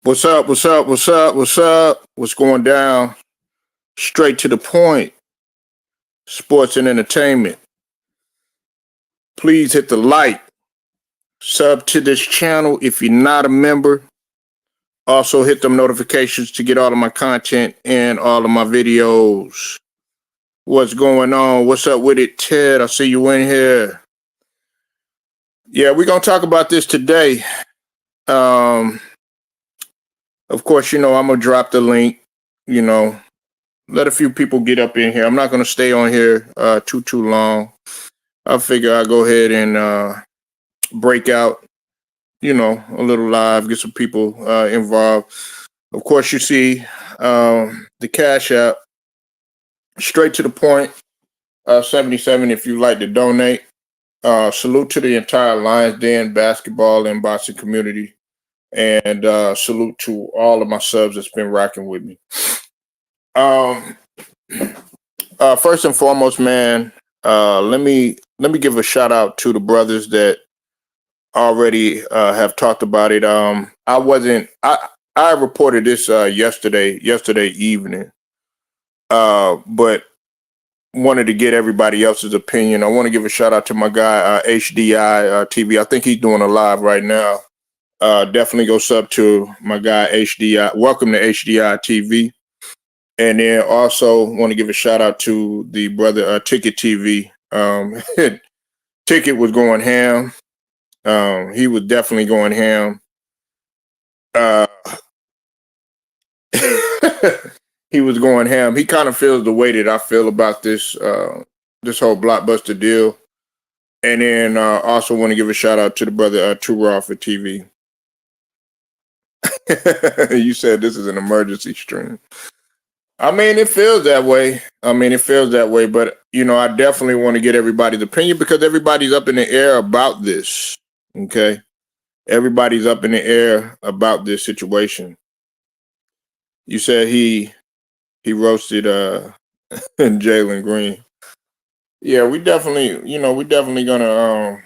What's up? What's up? What's up? What's up? What's going down? Straight to the point. Sports and entertainment. Please hit the like. Sub to this channel if you're not a member. Also hit them notifications to get all of my content and all of my videos. What's going on? What's up with it, Ted? I see you in here. Yeah, we're going to talk about this today. Of course, I'm going to drop the link, let a few people get up in here. I'm not going to stay on here too long. I figure I'll go ahead and break out, a little live, get some people involved. Of course, you see the Cash App, straight to the point, 77 if you'd like to donate. Salute to the entire Lions Den basketball and boxing community. And salute to all of my subs that's been rocking with me. First and foremost, man, let me give a shout out to the brothers that already have talked about it. I reported this yesterday evening, but wanted to get everybody else's opinion. I want to give a shout out to my guy HDI TV. I think he's doing a live right now. Definitely go sub to my guy HDI. Welcome to HDI TV. And then also want to give a shout out to the brother Ticket TV. Ticket was going ham. He was definitely going ham. He was going ham. He kind of feels the way that I feel about this this whole Blockbuster deal. And then also want to give a shout out to the brother Too Raw for TV. You said this is an emergency stream. I mean, it feels that way. But, I definitely want to get everybody's opinion because everybody's up in the air about this. Okay. Everybody's up in the air about this situation. You said he roasted Jalen Green. Yeah, we definitely gonna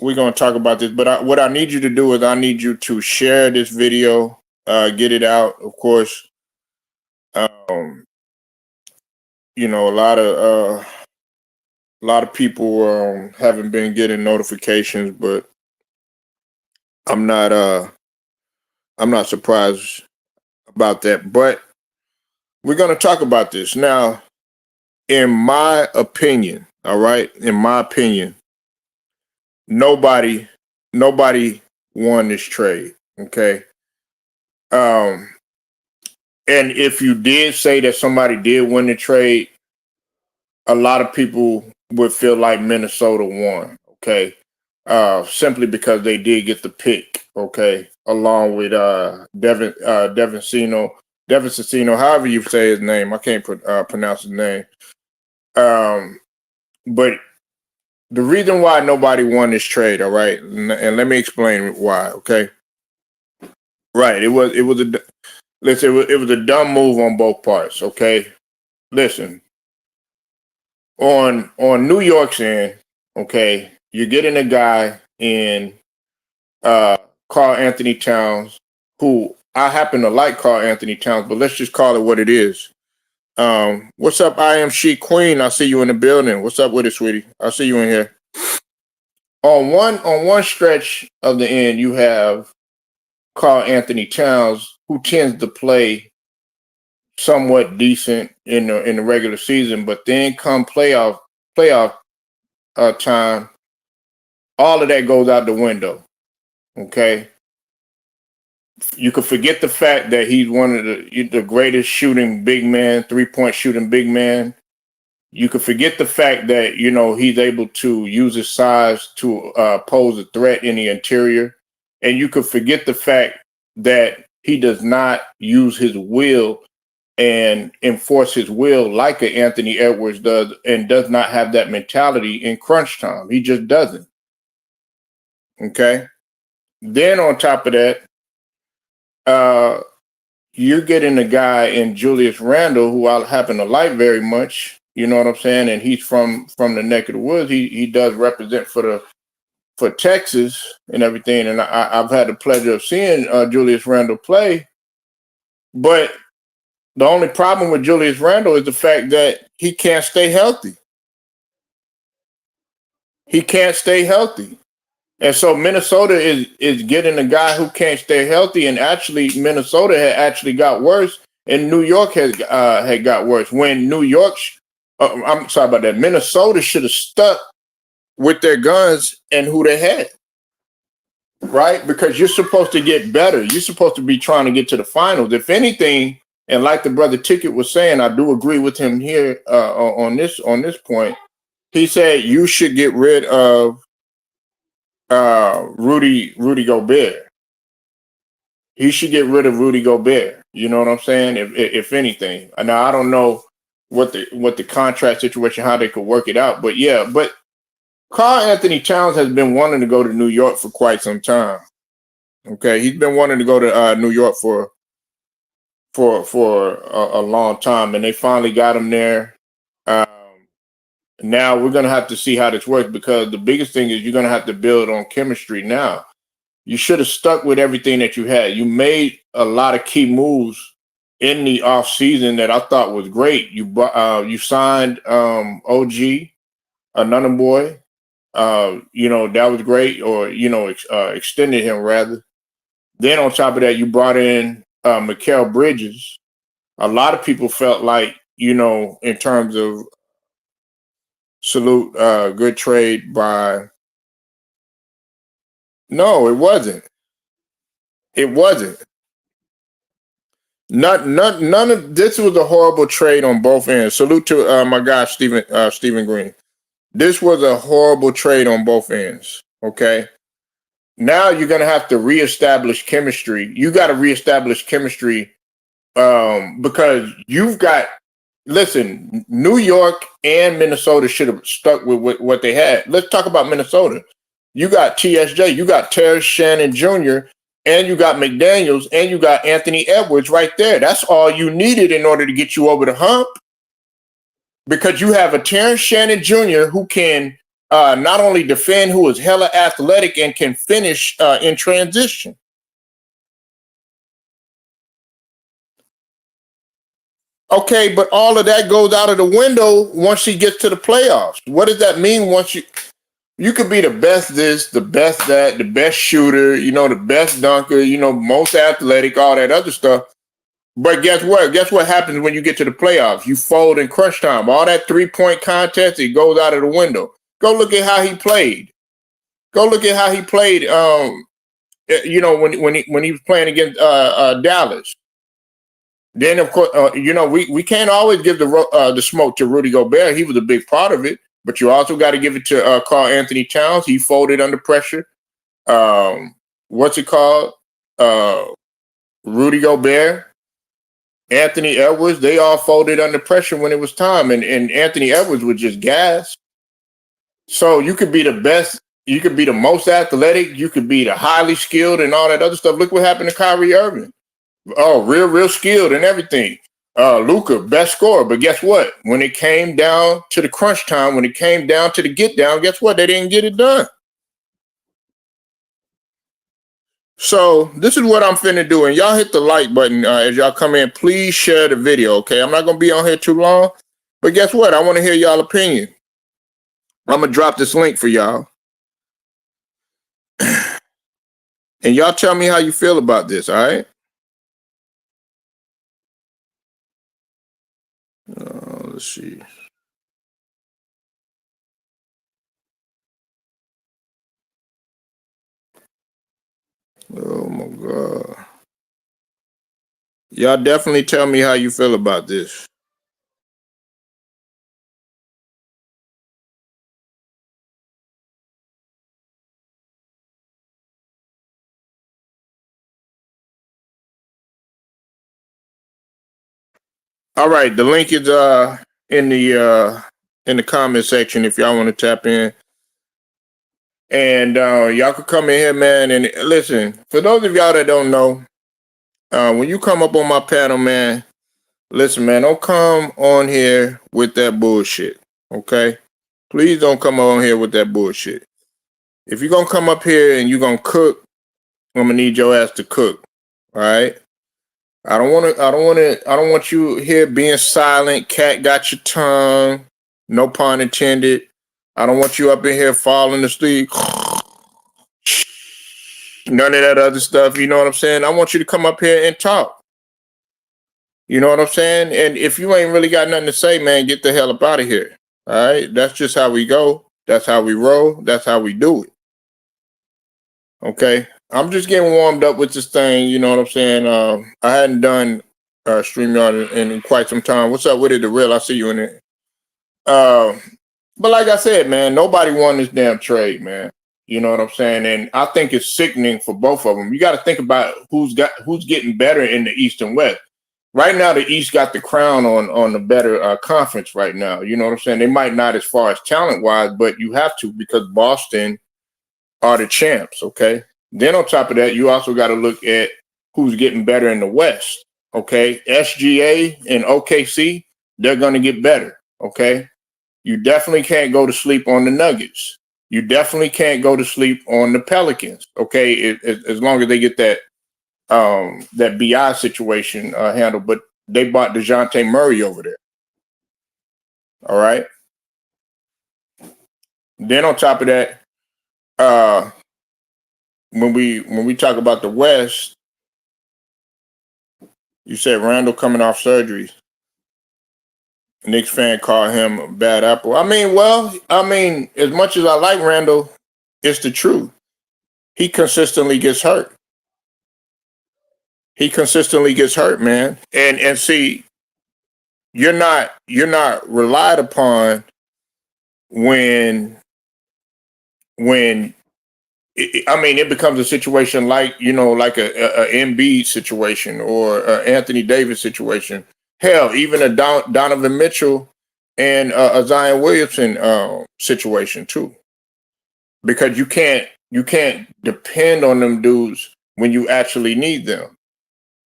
we're gonna talk about this. But what I need you to do is I need you to share this video, get it out. Of course, a lot of people haven't been getting notifications, but I'm not surprised about that. But we're gonna talk about this now. In my opinion, all right. In my opinion, nobody won this trade. Okay. And if you did say that somebody did win the trade, a lot of people would feel like Minnesota won. Okay. Simply because they did get the pick. Okay. Along with Devin Cicino, however you say his name. I can't pronounce his name. But the reason why nobody won this trade, all right, and let me explain why, okay? Right, it was a dumb move on both parts, okay? Listen, on New York's end, okay, you're getting a guy in Karl Anthony Towns, who I happen to like Karl Anthony Towns, but let's just call it what it is. What's up, I Am She Queen? I see you in the building. What's up with it, sweetie? I see you in here. On one stretch of the end, you have Karl Anthony Towns, who tends to play somewhat decent in the regular season, but then come playoff time, all of that goes out the window. Okay. You could forget the fact that he's one of the greatest shooting big man, 3-point shooting big man. You could forget the fact that, he's able to use his size to pose a threat in the interior. And you could forget the fact that he does not use his will and enforce his will like an Anthony Edwards does, and does not have that mentality in crunch time. He just doesn't. Okay. Then on top of that, you're getting a guy in Julius Randle, who I happen to like very much. You know what I'm saying? And he's from the neck of the woods. He does represent for for Texas and everything, and I've had the pleasure of seeing Julius Randle play. But the only problem with Julius Randle is the fact that he can't stay healthy. He can't stay healthy. And so Minnesota is getting a guy who can't stay healthy, and actually Minnesota had actually got worse, and New York had got worse. When New York, I'm sorry about that, Minnesota should have stuck with their guns and who they had, right? Because you're supposed to get better. You're supposed to be trying to get to the finals. If anything, and like the brother Ticket was saying, I do agree with him here on this point. He said you should get rid of Rudy Gobert. He should get rid of Rudy Gobert. You know what I'm saying? If anything, now I don't know what the contract situation, how they could work it out, but yeah. But Karl Anthony Towns has been wanting to go to New York for quite some time. Okay, he's been wanting to go to New York for a long time, and they finally got him there. Now we're going to have to see how this works, because the biggest thing is you're going to have to build on chemistry now. You should have stuck with everything that you had. You made a lot of key moves in the offseason that I thought was great. You signed OG, another boy. That was great, or, extended him rather. Then on top of that, you brought in Mikal Bridges. A lot of people felt like, in terms of salute, good trade by. No, it wasn't. It wasn't. None of this was a horrible trade on both ends. Salute to my guy Stephen Green. This was a horrible trade on both ends. Okay. Now you're gonna have to reestablish chemistry. You got to reestablish chemistry because you've got. Listen, New York and Minnesota should have stuck with what they had. Let's talk about Minnesota. You got TSJ, you got Terrence Shannon Jr., and you got McDaniels, and you got Anthony Edwards right there. That's all you needed in order to get you over the hump. Because you have a Terrence Shannon Jr. who can not only defend, who is hella athletic and can finish in transition. Okay, but all of that goes out of the window once he gets to the playoffs. What does that mean once you could be the best this, the best that, the best shooter, the best dunker, most athletic, all that other stuff. But guess what? Guess what happens when you get to the playoffs? You fold in crunch time. All that 3-point contest, it goes out of the window. Go look at how he played. Go look at how he played. When he was playing against Dallas. Then of course, we can't always give the smoke to Rudy Gobert. He was a big part of it, but you also got to give it to Karl Anthony Towns. He folded under pressure. What's it called? Rudy Gobert, Anthony Edwards. They all folded under pressure when it was time, and Anthony Edwards was just gas. So you could be the best. You could be the most athletic. You could be the highly skilled and all that other stuff. Look what happened to Kyrie Irving. Oh, real skilled and everything. Luka, best scorer. But guess what? When it came down to the crunch time, when it came down to the get down, guess what? They didn't get it done. So this is what I'm finna do. And y'all hit the like button as y'all come in. Please share the video, okay? I'm not going to be on here too long. But guess what? I want to hear y'all opinion. I'm going to drop this link for y'all. And y'all tell me how you feel about this, all right? Let's see. Oh my God. Y'all definitely tell me how you feel about this. All right, the link is in the comment section if y'all want to tap in. And y'all can come in here, man. And listen, for those of y'all that don't know, when you come up on my panel, man, listen, man, don't come on here with that bullshit, okay? Please don't come on here with that bullshit. If you're gonna come up here and you're gonna cook, I'm gonna need your ass to cook. All right. I don't want you here being silent. Cat got your tongue. No pun intended. I don't want you up in here falling asleep. None of that other stuff. You know what I'm saying? I want you to come up here and talk. You know what I'm saying? And if you ain't really got nothing to say, man, get the hell up out of here. All right? That's just how we go. That's how we roll. That's how we do it. Okay? I'm just getting warmed up with this thing. You know what I'm saying? I hadn't done StreamYard in quite some time. What's up with it, The Real? I see you in it. But like I said, man, nobody won this damn trade, man. You know what I'm saying? And I think it's sickening for both of them. You got to think about who's getting better in the East and West. Right now, the East got the crown on the better conference right now. You know what I'm saying? They might not as far as talent-wise, but you have to because Boston are the champs, okay? Then on top of that, you also got to look at who's getting better in the West, okay? SGA and OKC, they're going to get better, okay? You definitely can't go to sleep on the Nuggets. You definitely can't go to sleep on the Pelicans, okay? As long as they get that BI situation handled, but they bought DeJounte Murray over there. All right. Then on top of that, when we talk about the West, you said Randle coming off surgery. Knicks fan called him a bad apple. I mean, as much as I like Randle, it's the truth. He consistently gets hurt. He consistently gets hurt, man. And see, you're not relied upon when it becomes a situation like like a Embiid situation or a Anthony Davis situation. Hell, even a Donovan Mitchell and a Zion Williamson situation too, because you can't depend on them dudes when you actually need them.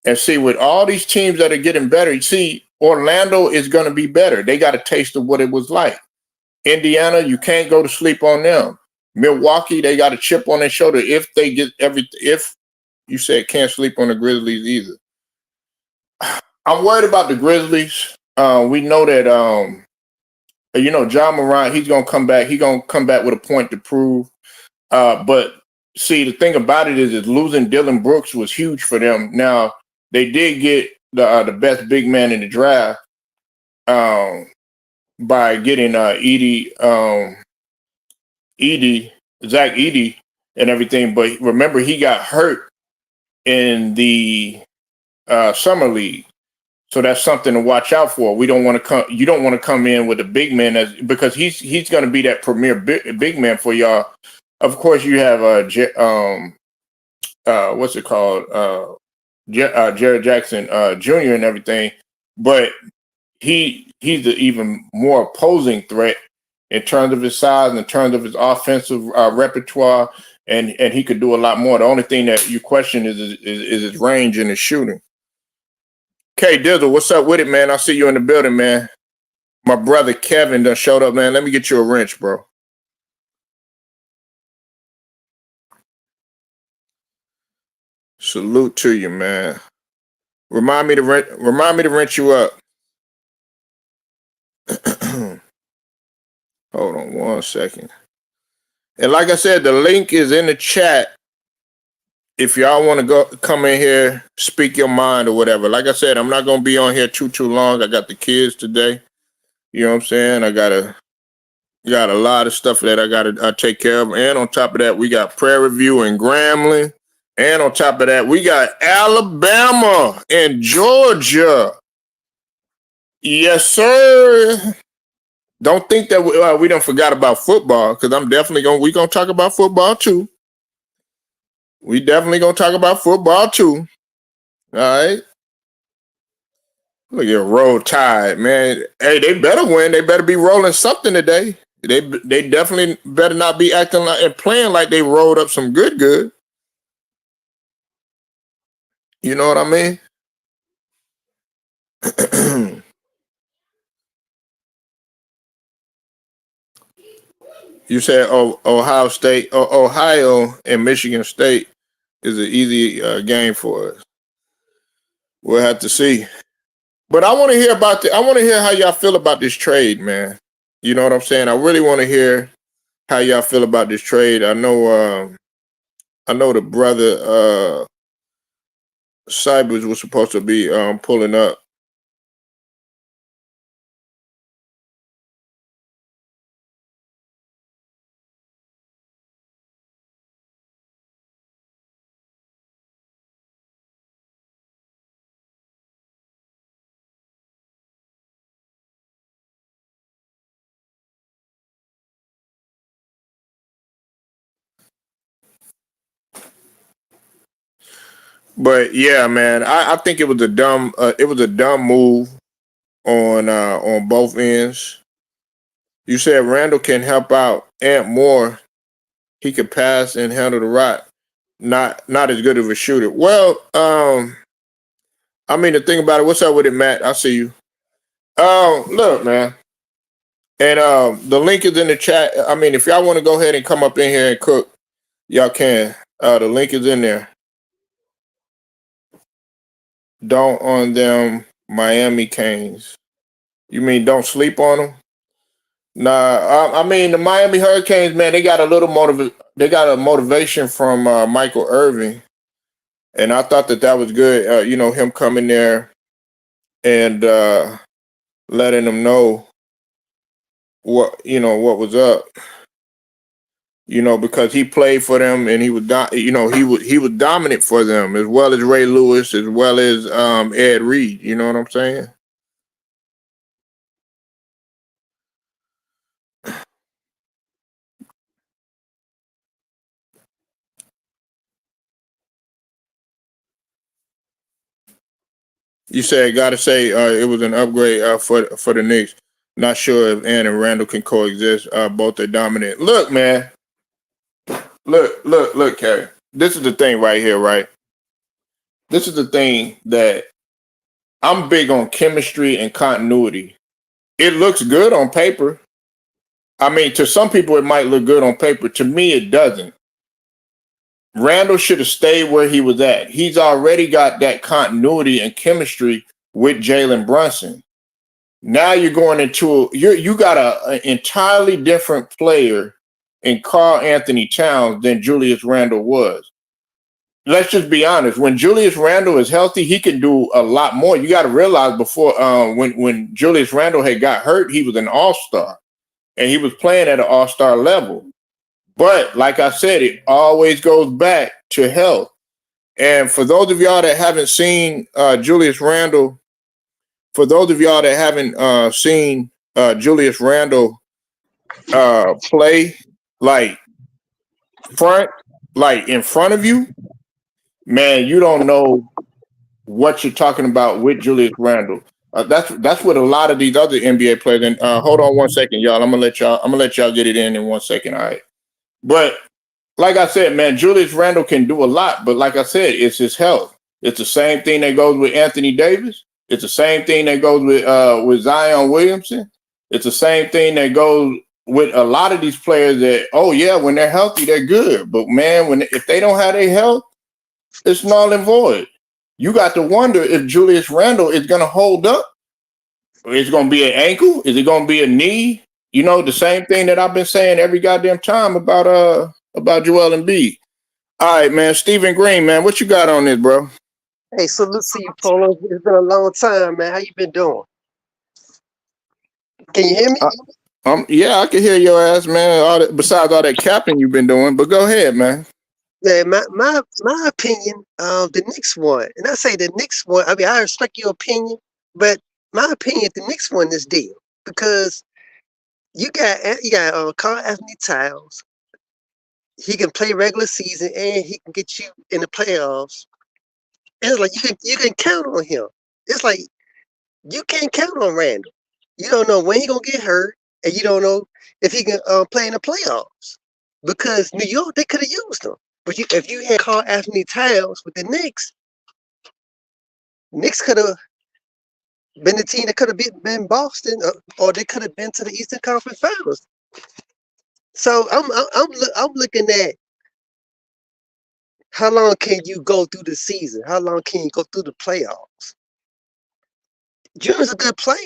And see, with all these teams that are getting better, you see, Orlando is going to be better. They got a taste of what it was like. Indiana, you can't go to sleep on them. Milwaukee, they got a chip on their shoulder. If they get if you said can't sleep on the Grizzlies either. I'm worried about the Grizzlies. We know that John Morant, he's gonna come back. He's gonna come back with a point to prove. But see, the thing about it is losing Dylan Brooks was huge for them. Now they did get the best big man in the draft by getting Zach Edey and everything. But remember, he got hurt in the summer league, so that's something to watch out for. We don't want to come. You don't want to come in with a big man because he's going to be that premier big man for y'all. Of course, you have what's it called? Jared Jackson Jr. and everything, but he's an even more opposing threat in terms of his size and in terms of his offensive repertoire, and he could do a lot more. The only thing that you question is his range and his shooting. Okay, Dizzle, what's up with it, man? I see you in the building, man. My brother Kevin done showed up, man. Let me get you a wrench, bro. Salute to you, man. Remind me to wrench you up. Hold on one second. And like I said, the link is in the chat. If y'all want to come in here, speak your mind or whatever. Like I said, I'm not going to be on here too long. I got the kids today. You know what I'm saying? I got a lot of stuff that I got to take care of. And on top of that, we got Prairie View and Grambling. And on top of that, we got Alabama and Georgia. Yes, sir. Don't think that we don't forgot about football, because we're going to talk about football too. We definitely going to talk about football too. All right. Look at Roll Tide, man. Hey, they better win. They better be rolling something today. They definitely better not be acting like and playing like they rolled up some good. You know what I mean? You said Ohio State, Ohio and Michigan State is an easy game for us. We'll have to see. But I want to hear about I want to hear how y'all feel about this trade, man. You know what I'm saying? I really want to hear how y'all feel about this trade. I know the brother Cybers was supposed to be pulling up. But yeah, man, I think it was a dumb move on both ends. You said Randle can help out Ant more. He could pass and handle the rock. Not as good of a shooter. Well, I mean the thing about it. What's up with it, Matt? I see you. Look, man, and the link is in the chat. I mean, if y'all want to go ahead and come up in here and cook, y'all can. The link is in there. Don't on them Miami Canes. You mean don't sleep on them? Nah, I mean the Miami Hurricanes, man. They got a motivation from Michael Irvin, and I thought that was good. You know, him coming there and letting them know what was up. You know, because he played for them and he was he was dominant for them, as well as Ray Lewis, as well as Ed Reed. You know what I'm saying? You said gotta say it was an upgrade for the Knicks. Not sure if Ant and Randle can coexist. Both are dominant. Look, man. Look, Kerry. This is the thing right here, right? This is the thing that I'm big on chemistry and continuity. It looks good on paper. I mean, to some people, it might look good on paper. To me, it doesn't. Randle should have stayed where he was at. He's already got that continuity and chemistry with Jalen Brunson. Now you're going into you got an entirely different player in Karl Anthony Towns than Julius Randle was. Let's just be honest. When Julius Randle is healthy, he can do a lot more. You got to realize before when Julius Randle had got hurt, he was an all-star and he was playing at an all-star level. But like I said, it always goes back to health. And for those of y'all that haven't seen Julius Randle, Julius Randle play like in front of you, man, you don't know what you're talking about with Julius Randle. That's what a lot of these other NBA players. And hold on one second, y'all. I'm gonna let y'all get it in 1 second. All right. But like I said, man, Julius Randle can do a lot. But like I said, it's his health. It's the same thing that goes with Anthony Davis. It's the same thing that goes with Zion Williamson. It's the same thing that goes with a lot of these players that, oh yeah, when they're healthy, they're good. But man, if they don't have their health, it's null and void. You got to wonder if Julius Randle is going to hold up. Is it going to be an ankle? Is it going to be a knee? You know, the same thing that I've been saying every goddamn time about Joel Embiid. All right, man. Stephen Green, man, what you got on this, bro? Hey, salute to you, Polo. It's been a long time, man. How you been doing? Can you hear me? Yeah, I can hear your ass, man. Besides all that capping you've been doing, but go ahead, man. Yeah, my opinion, the Knicks won. And I say the Knicks won. I mean, I respect your opinion, but my opinion, the Knicks won this deal because you got Karl Anthony Towns. He can play regular season and he can get you in the playoffs. And it's like you can count on him. It's like you can't count on Randle. You don't know when he gonna get hurt, and you don't know if he can play in the playoffs. Because New York, they could have used him. But if you had Karl Anthony Towns with the Knicks could have been the team that could have been Boston, or they could have been to the Eastern Conference Finals. So I'm looking at how long can you go through the season? How long can you go through the playoffs? Julius a good player,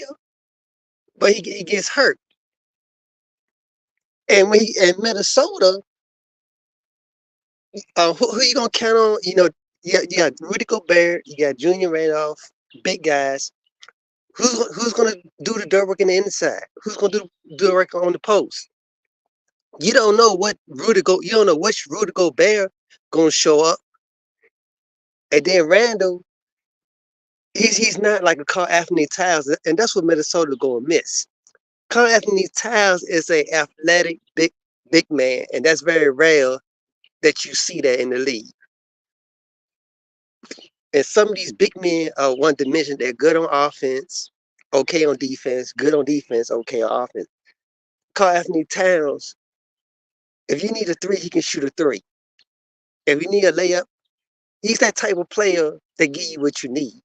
but he gets hurt. And when he in Minnesota, who you gonna count on? You know, you got Rudy Gobert, you got Junior Randolph, big guys. Who's gonna do the dirt work in the inside? Who's gonna do the work on the post? You don't know you don't know which Rudy Gobert gonna show up. And then Randall, he's not like a Carl Anthony Towns, and that's what Minnesota gonna miss. Carl Anthony Towns is a athletic big man, and that's very rare that you see that in the league. And some of these big men are one dimension. They're good on offense, okay on defense, good on defense, okay on offense. Carl Anthony Towns, if you need a three, he can shoot a three. If you need a layup, he's that type of player that give you what you need.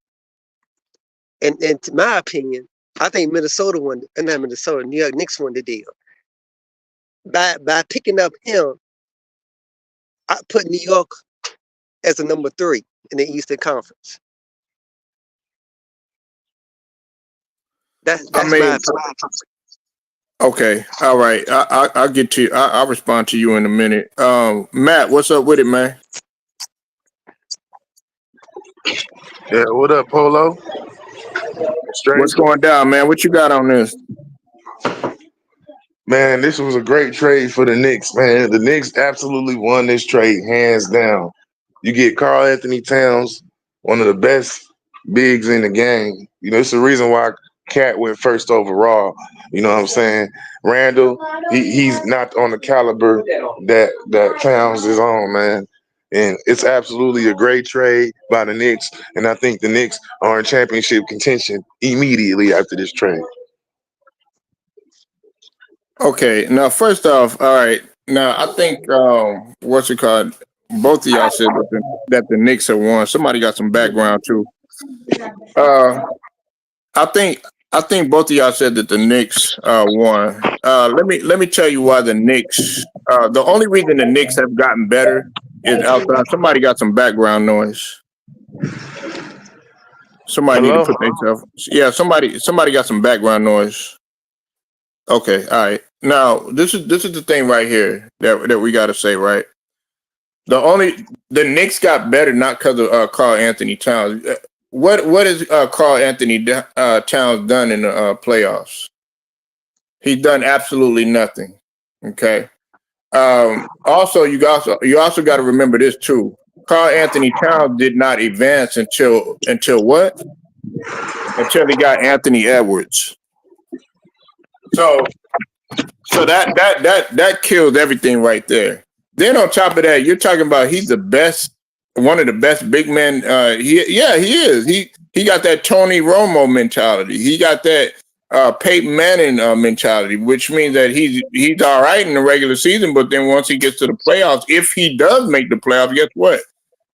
And to my opinion, I think Minnesota won, not Minnesota, New York Knicks won the deal. By picking up him, I put New York as a number 3 in the Eastern Conference. That's I mean, my opinion. okay, all right. I'll get to you. I'll respond to you in a minute. Matt, what's up with it, man? Yeah, what up, Polo? Straight. What's going down, man? What you got on this? Man, this was a great trade for the Knicks, man. The Knicks absolutely won this trade, hands down. You get Karl Anthony Towns, one of the best bigs in the game. You know, it's the reason why Cat went first overall. You know what I'm saying? Randall, he's not on the caliber that Towns is on, man. And it's absolutely a great trade by the Knicks. And I think the Knicks are in championship contention immediately after this trade. Okay, now first off, all right. Now I think what's it called? Both of y'all said that the Knicks have won. Somebody got some background too. I think both of y'all said that the Knicks won. Let me tell you why the Knicks. The only reason the Knicks have gotten better is outside. Somebody got some background noise. Somebody need to put themselves. Yeah, somebody got some background noise. Okay, all right. Now this is the thing right here that we got to say, right? The Knicks got better not because of Karl Anthony Towns. What has Karl Anthony Towns done in the playoffs? He's done absolutely nothing. Okay. Also, you also got to remember this too. Karl Anthony Towns did not advance until what? Until he got Anthony Edwards. So that kills everything right there. Then on top of that, you're talking about he's the best, one of the best big men. He is. He got that Tony Romo mentality. He got that Peyton Manning mentality, which means that he's all right in the regular season, but then once he gets to the playoffs, if he does make the playoffs, guess what?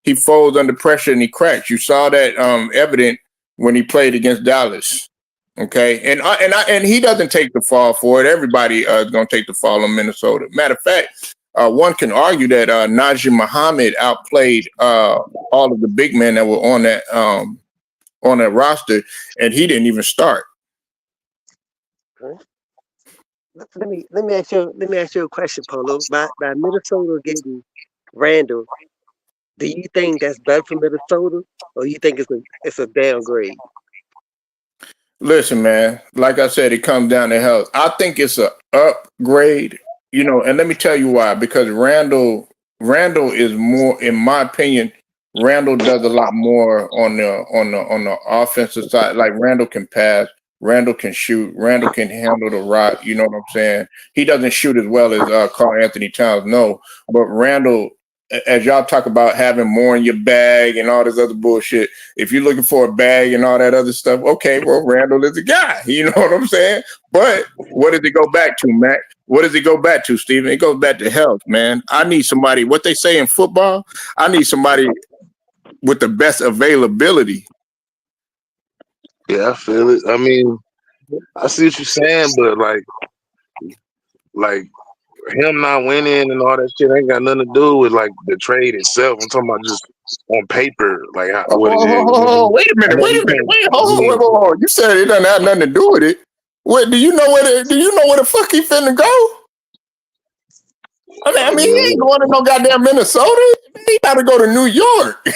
He folds under pressure and he cracks. You saw that evident when he played against Dallas. Okay, and he doesn't take the fall for it. Everybody is going to take the fall in Minnesota. Matter of fact, one can argue that Najee Muhammad outplayed all of the big men that were on that roster, and he didn't even start. Okay. Let me ask you a question, Polo. By Minnesota getting Randall, do you think that's better for Minnesota, or you think it's a downgrade? Listen, man, like I said, it comes down to health. I think it's an upgrade, and let me tell you why. Because Randall is more, in my opinion, Randall does a lot more on the offensive side. Like Randall can pass, Randall can shoot, Randall can handle the rock. You know what I'm saying? He doesn't shoot as well as Karl Anthony Towns, no. But Randall, as y'all talk about having more in your bag and all this other bullshit, if you're looking for a bag and all that other stuff, okay, well, Randall is a guy. You know what I'm saying? But what does it go back to, Matt? What does it go back to, Steven? It goes back to health, man. I need somebody, what they say in football, I need somebody with the best availability. Yeah, I feel it. I mean, I see what you're saying, but like him not winning and all that shit ain't got nothing to do with like the trade itself. I'm talking about just on paper, like what it is. Wait a minute, wait a minute, hold. You said it doesn't have nothing to do with it. What do you know where the fuck he finna go? I mean, he ain't going to no goddamn Minnesota. He got to go to New York.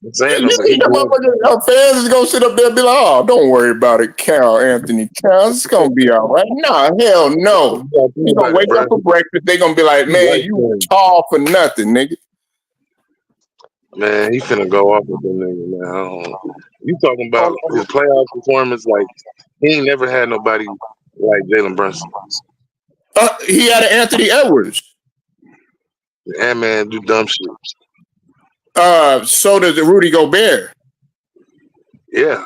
I'm saying, You think the motherfucking fans is gonna sit up there and be like, "Oh, don't worry about it, Karl Anthony Towns. It's gonna be all right." Nah, hell no. He's gonna wake up for breakfast. They gonna be like, "Man, you tall for nothing, nigga." Man, he finna go off with them nigga, man. You talking about his playoff performance? Like he ain't never had nobody like Jalen Brunson. He had an Anthony Edwards. And man, do dumb shit. So does the Rudy Gobert. Yeah,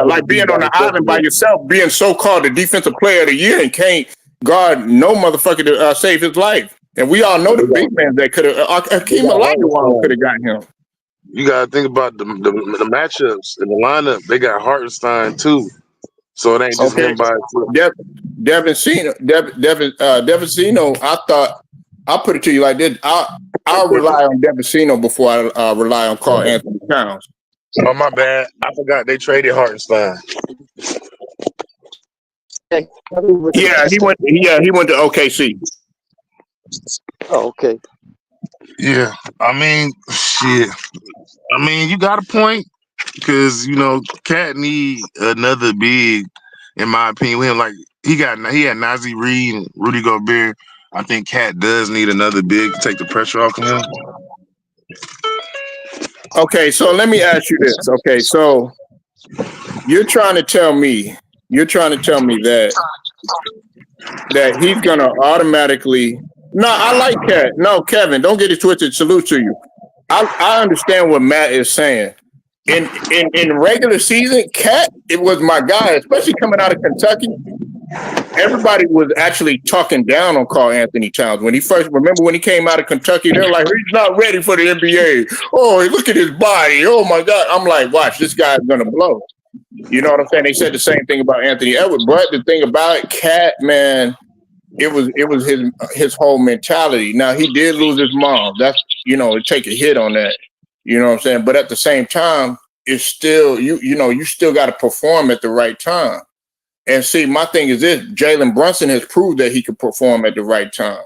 like being on the island by yourself, being so-called the defensive player of the year and can't guard no motherfucker to save his life. And we all know the big man that could have, Akeem Olajuwon could have got him. You gotta think about the matchups in the lineup. They got Hartenstein too, so it ain't just him by itself. Devincino, I'll put it to you like this. I'll rely on Devincino before I rely on Karl Anthony Towns. Oh, my bad. I forgot they traded Hartenstein. Yeah, he went to OKC. Oh, okay. Yeah, I mean, shit. I mean, you got a point because Cat need another big, in my opinion. With him, like he had Nazi Reed and Rudy Gobert. I think Cat does need another big to take the pressure off of him. Okay, so let me ask you this. Okay, so you're trying to tell me that he's gonna automatically. No, I like Cat. No, Kevin, don't get it twisted. Salute to you. I understand what Matt is saying. In regular season, Cat, it was my guy, especially coming out of Kentucky. Everybody was actually talking down on Karl Anthony Towns when he came out of Kentucky. They're like, he's not ready for the NBA. Oh, look at his body. Oh my God. I'm like, watch, this guy's gonna blow. You know what I'm saying? They said the same thing about Anthony Edwards, but the thing about it, Cat, man, it was his whole mentality. Now he did lose his mom. That's it take a hit on that. You know what I'm saying? But at the same time, it's still you still got to perform at the right time. And see, my thing is this: Jalen Brunson has proved that he can perform at the right time.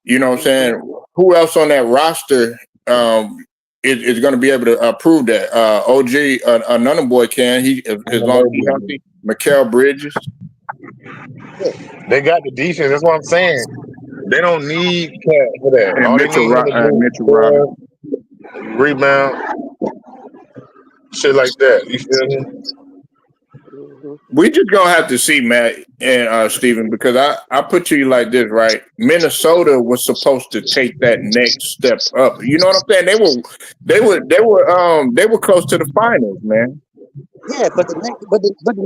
You know what I'm saying? Who else on that roster is going to be able to prove that? OG, another boy can. As long as he's healthy. Mikal Bridges. They got the defense. That's what I'm saying. They don't need Cat for that. And all Mitchell Robinson, rebound, shit like that. You feel me? We just gonna have to see, Matt and Steven, because I put to you like this, right? Minnesota was supposed to take that next step up. You know what I'm saying? They were close to the finals, man. Yeah, but the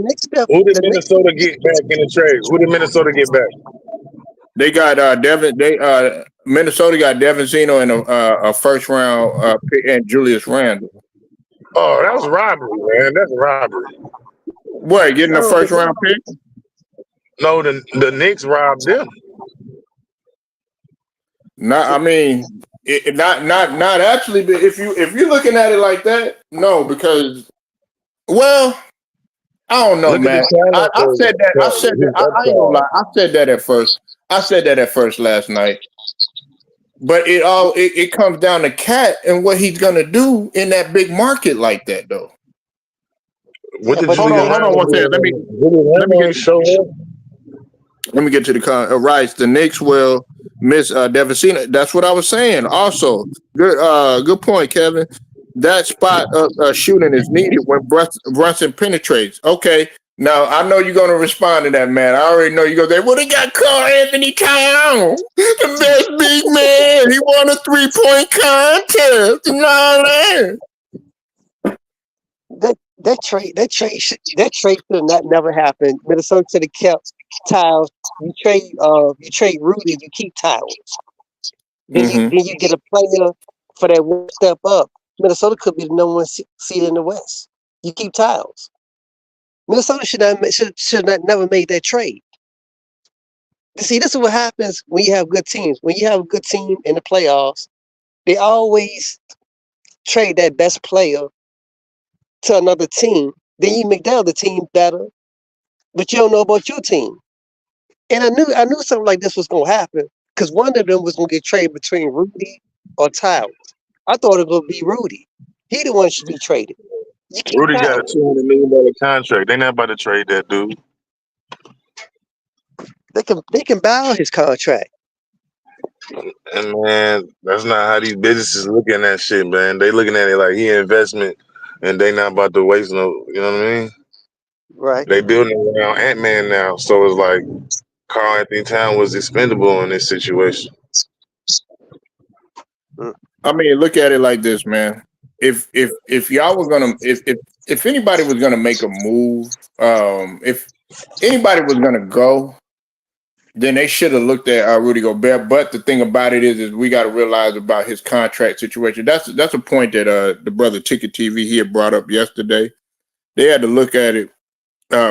next step. Who did Minnesota get back in the trade? Who did Minnesota get back? They got Minnesota got Devincino and a first round pick and Julius Randle. Oh, that was robbery, man. That's robbery. What, getting a first round pick? No, the Knicks robbed them. Not actually. But if you're looking at it like that, no, because I don't know, man. I said that. I ain't gonna lie. I said that at first. I said that at first last night. But it comes down to Cat and what he's gonna do in that big market like that, though. Hold on one second. Let me get to the rights. The Knicks will miss Devincino. That's what I was saying. Also, good point, Kevin. That spot of shooting is needed when Brunson penetrates. Okay, now I know you're gonna respond to that, man. I already know you're gonna say, "Well, they got Karl Anthony Towns, the best big man. He won a 3-point contest and all that." That trade should have never happened. Minnesota should have kept Towns. You trade Rudy, you keep Towns. Then you get a player for that one step up. Minnesota could be the number one seed in the West. You keep Towns. Minnesota should not never made that trade. See, this is what happens when you have good teams. When you have a good team in the playoffs, they always trade that best player to another team. Then you make that other team better, but you don't know about your team. And I knew something like this was gonna happen because one of them was gonna get traded between Rudy or Towers. I thought it would be Rudy. He the one should be traded. You keep Rudy got a Towers. $200 million contract. They not about to trade that dude. They can buy out his contract. And man, that's not how these businesses looking at shit, man. They looking at it like he an investment, and they not about to waste no. You know what I mean? Right. They building around Ant-Man now, so it's like Karl Anthony Town was expendable in this situation. I mean, look at it like this, man. If y'all were gonna if anybody was gonna make a move, if anybody was gonna go, then they should have looked at Rudy Gobert. But the thing about it is we got to realize about his contract situation. That's a point that the brother Ticket TV he had brought up yesterday. They had to look at it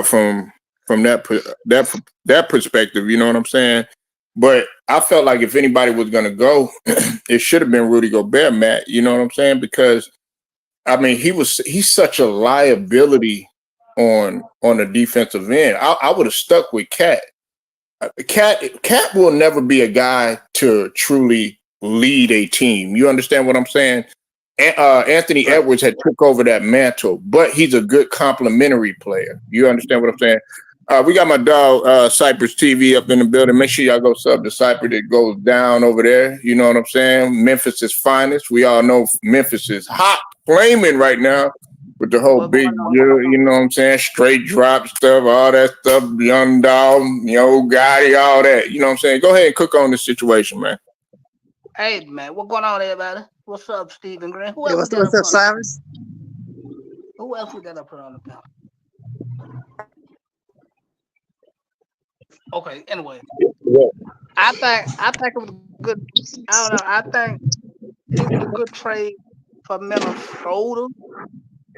from that perspective. You know what I'm saying? But I felt like if anybody was going to go, it should have been Rudy Gobert, Matt. You know what I'm saying? Because I mean, he's such a liability on the defensive end. I would have stuck with Cat. Cat will never be a guy to truly lead a team. You understand what I'm saying? Anthony Edwards had took over that mantle, but he's a good complementary player. You understand what I'm saying? We got my dog Cypress TV up in the building. Make sure y'all go sub to Cypress. It goes down over there. You know what I'm saying? Memphis' finest. We all know Memphis is hot, flaming right now with the whole big, you know what I'm saying? Straight drop stuff, all that stuff, Young Dog, Gotti, all that. You know what I'm saying? Go ahead and cook on this situation, man. Hey, man, what's going on, everybody? What's up, Stephen Green? Hey, what's up, Cyrus? Who else we got to put on the panel? Okay, anyway. Yeah. I think it was good. I don't know. I think it was a good trade for Minnesota.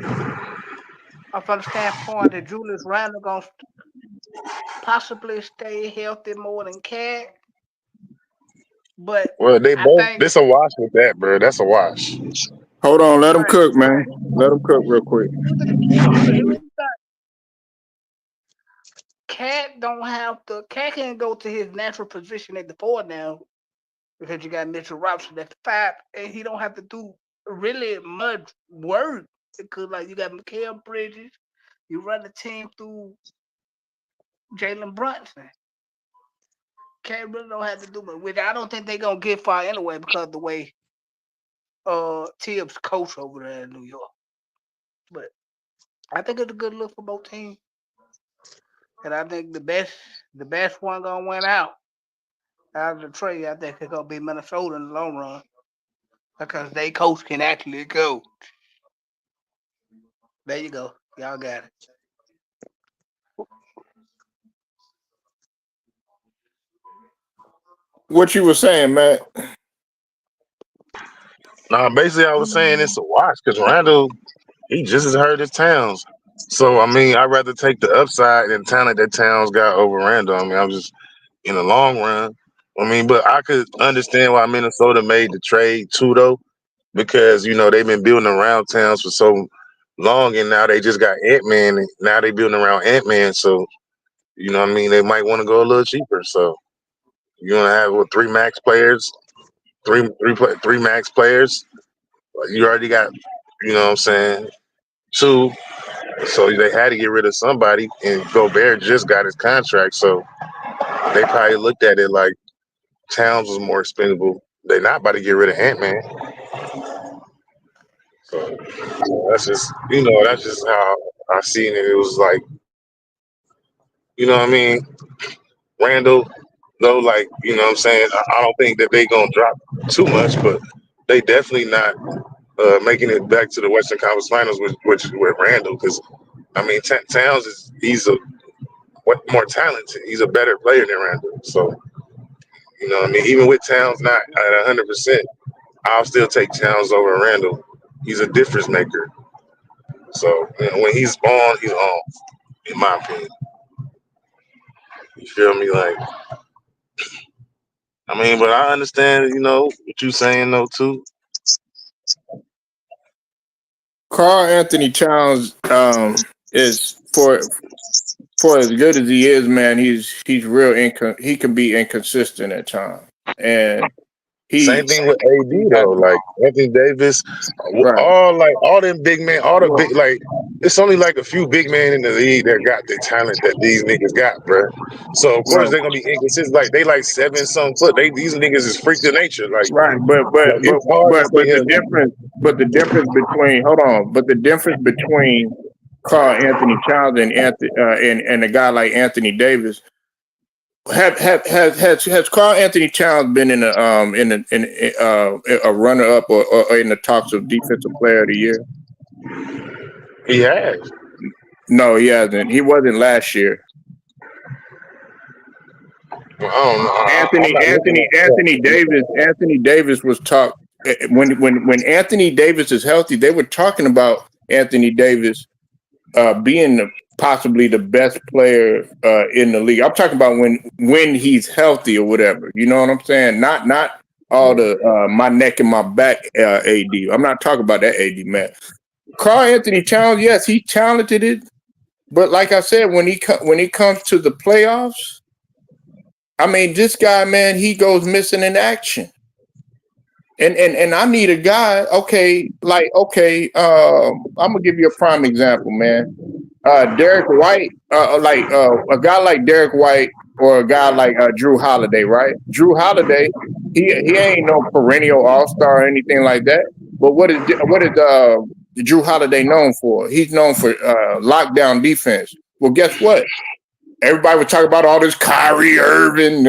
From the standpoint that Julius Randle gonna possibly stay healthy more than Cat. But well, they both. This a wash with that, bro. That's a wash. Hold on, let him cook, man. Let him cook real quick. Cat don't have to. Cat can go to his natural position at the 4 now because you got Mitchell Robinson at the 5, and he don't have to do really much work because like you got Mikal Bridges, you run the team through Jalen Brunson. Cat really don't have to do much, which I don't think they're gonna get far anyway because of the way Tibbs coach over there in New York. But I think it's a good look for both teams. And I think the best one gonna win out of the trade, I think it's gonna be Minnesota in the long run. Because they coach can actually coach. There you go. Y'all got it. What you were saying, Matt? Nah, basically I was saying it's a wash because Randle, he just as hurt as Towns. So I mean, I'd rather take the upside and talent that Towns got over Randle. I mean, I'm just in the long run. I mean, but I could understand why Minnesota made the trade too, though, because they've been building around Towns for so long, and now they just got Ant-Man. And now they building around Ant-Man, so what I mean, they might want to go a little cheaper. So you're gonna have three max players, three max players. You already got, what I'm saying, 2. So they had to get rid of somebody, and Gobert just got his contract, so they probably looked at it like Towns was more expendable. They're not about to get rid of Ant-Man. So that's just how I seen it. It was like, what I mean, Randall, though, like, what I'm saying, I don't think that they gonna drop too much, but they definitely not making it back to the Western Conference Finals with Randall, because I mean, Towns he's more talented. He's a better player than Randall. So what I mean, even with Towns not at 100%, I'll still take Towns over Randall. He's a difference maker. So when he's on, he's on, in my opinion. You feel me? Like, I mean, but I understand, what you saying though too. Carl Anthony Towns is for as good as he is, man. He's real he can be inconsistent at times, and Same he thing with AD though. Like Anthony Davis, right. all them big men, all the big it's only like a few big men in the league that got the talent that these niggas got, bro. So of course Right. they're gonna be inconsistent. Like they like 7-something foot. These niggas is freak to nature. Like Right, it's hard to stay healthy. the difference between hold on, but the difference between Carl Anthony Towns and and a guy like Anthony Davis has Carl Anthony Towns been in a runner up or in the talks of defensive player of the year? He has. No, he hasn't. He wasn't last year. I don't know. Anthony Davis was talked when Anthony Davis is healthy. They were talking about Anthony Davis being possibly the best player in the league. I'm talking about when he's healthy or whatever. You know what I'm saying? Not all the my neck and my back AD. I'm not talking about that AD, man. Carl Anthony Towns, yes, he talented it, but like I said, when he comes to the playoffs, I mean, this guy, man, he goes missing in action. And I need a guy, I'm gonna give you a prime example, man. Derek White, a guy like Derek White or a guy like Drew Holiday, right? Drew Holiday, he ain't no perennial all-star or anything like that. But what is Drew Holiday known for? He's known for lockdown defense. Well, guess what? Everybody would talk about all this Kyrie Irving,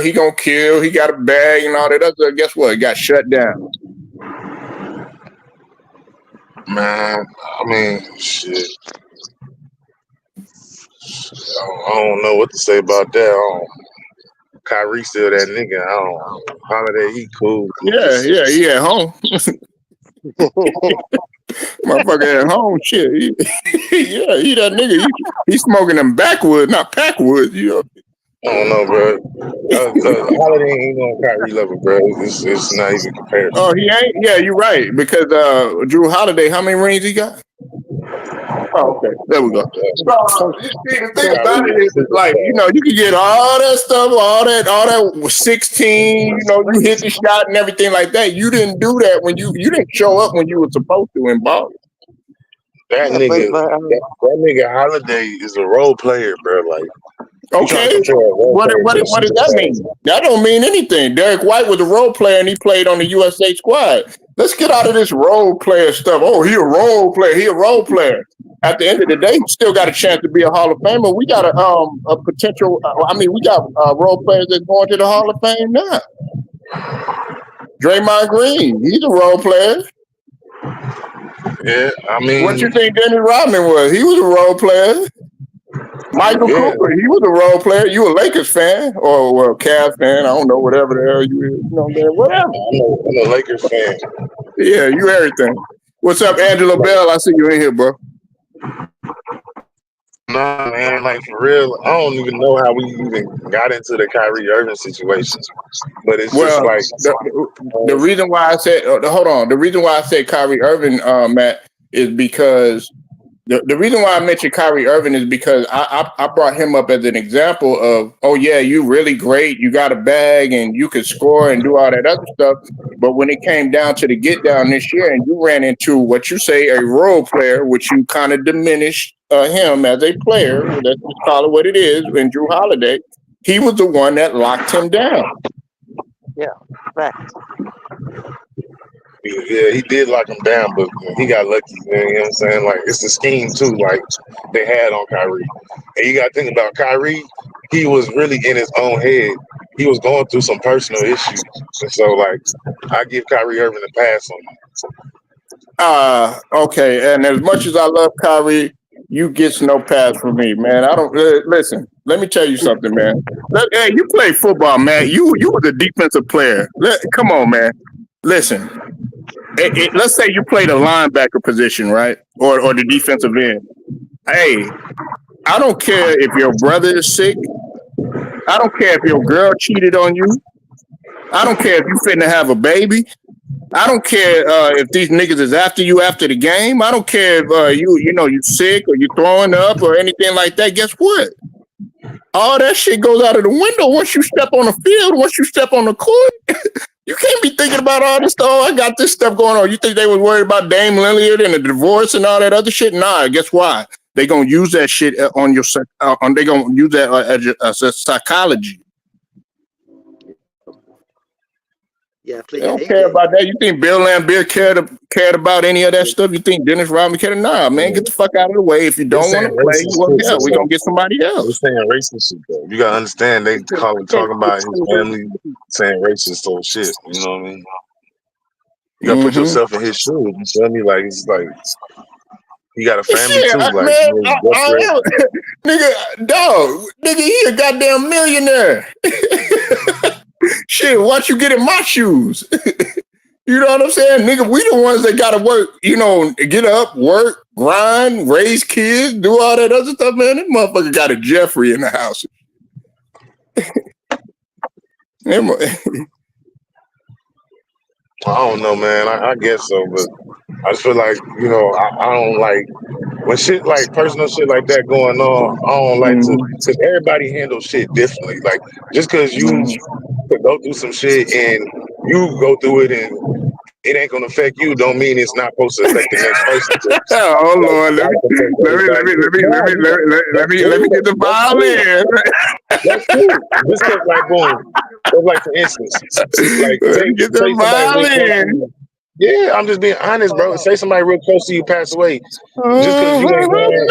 he gonna kill, he got a bag and all that other. Guess what? It got shut down. Man, I mean, shit. I don't know what to say about that. Kyrie still that nigga. Holiday, he cool. Yeah, he at home. Motherfucker at home, shit. Yeah, he that nigga. He smoking them backwoods, not packwoods. You know. I don't know, bro. Holiday ain't on Kyrie level, bro. It's not even compared. Oh, he ain't. Yeah, you're right. Because Drew Holiday, how many rings he got? Oh, okay. There we go. So, the thing about it is, like, you can get all that stuff, all that 16, you hit the shot and everything like that. You didn't do that when you didn't show up when you were supposed to in ball. That nigga Holiday is a role player, bro. Like, okay, what does that mean? That don't mean anything. Derek White was a role player and he played on the USA squad. Let's get out of this role player stuff. Oh, he a role player. He a role player. At the end of the day, he still got a chance to be a Hall of Famer. We got a potential. We got role players that's going to the Hall of Fame now. Draymond Green, he's a role player. Yeah, I mean, what you think Dennis Rodman was? He was a role player. Michael Cooper, he was a role player. You a Lakers fan or a Cavs fan? I don't know, whatever the hell you is. Whatever. I'm a Lakers fan. Yeah, you everything. What's up, Angela Bell? I see you in here, bro. Nah, man, like for real, I don't even know how we even got into the Kyrie Irving situation. But it's just like the reason why I said the reason why I said Kyrie Irving, Matt, is because the reason why I mentioned Kyrie Irving is because I brought him up as an example of, oh yeah, you really great, you got a bag and you can score and do all that other stuff. But when it came down to the get down this year and you ran into what you say a role player, which you kind of diminished him as a player, let's just call it what it is, in Drew Holiday, he was the one that locked him down. Yeah, right. Yeah, he did lock him down, but he got lucky. You know what I'm saying? Like, it's the scheme too, like they had on Kyrie. And you got to think about Kyrie. He was really in his own head. He was going through some personal issues, and so like I give Kyrie Irving a pass on him. Okay. And as much as I love Kyrie, you get no pass from me, man. I don't listen. Let me tell you something, man. Hey, you play football, man. You was a defensive player. Come on, man. Listen. Let's say you play the linebacker position, right, or the defensive end. Hey, I don't care if your brother is sick. I don't care if your girl cheated on you. I don't care if you finna have a baby. I don't care if these niggas is after you after the game. I don't care if you sick or you throwing up or anything like that. Guess what? All that shit goes out of the window once you step on the field, once you step on the court. You can't be thinking about all this stuff. Oh, I got this stuff going on. You think they was worried about Dame Lillard and the divorce and all that other shit? Nah, guess why? They gonna use that shit on your they gonna use that as a psychology. Yeah, They don't care about that. You think Bill Laimbeer cared about any of that stuff? You think Dennis Rodman cared? Nah, man, get the fuck out of the way. If you don't want to play, we're gonna get somebody else. They're saying racist shit though. You gotta understand they talking about his family saying racist sort of shit. You know what I mean? You gotta put yourself in his shoes. You feel me? Like it's like he got a family too. Like man, nigga, dog, nigga, he a goddamn millionaire. Shit, watch you get in my shoes. You know what I'm saying? Nigga, we the ones that gotta work, get up, work, grind, raise kids, do all that other stuff, man. That motherfucker got a Jeffrey in the house. I don't know, man. I guess so, but I just feel like, I don't like when shit like personal shit like that going on. I don't like to, because everybody handles shit differently. Like, just because you could go through some shit and you go through it and it ain't gonna affect you, don't mean it's not supposed to affect the next person. Oh Lord, let me get the violin. That's cool. Just cause like boom. Like for instance, like get the violin. Yeah, I'm just being honest, bro. Say somebody real close to you pass away, just because you ain't hurting.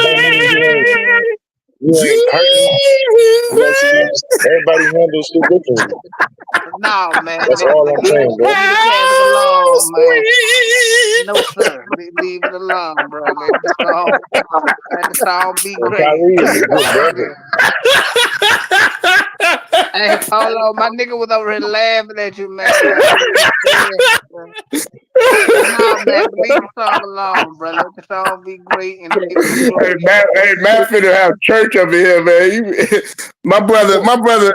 Everybody handles shit differently. No, man. That's all I'm saying, bro. No, sir. Leave it alone, bro. Let the song be great. Hey, hold on. My nigga was over here laughing at you, man. No, man. Leave the song alone, bro. Let the song be great. And Matt finna have church over here, man. My brother, my nigga,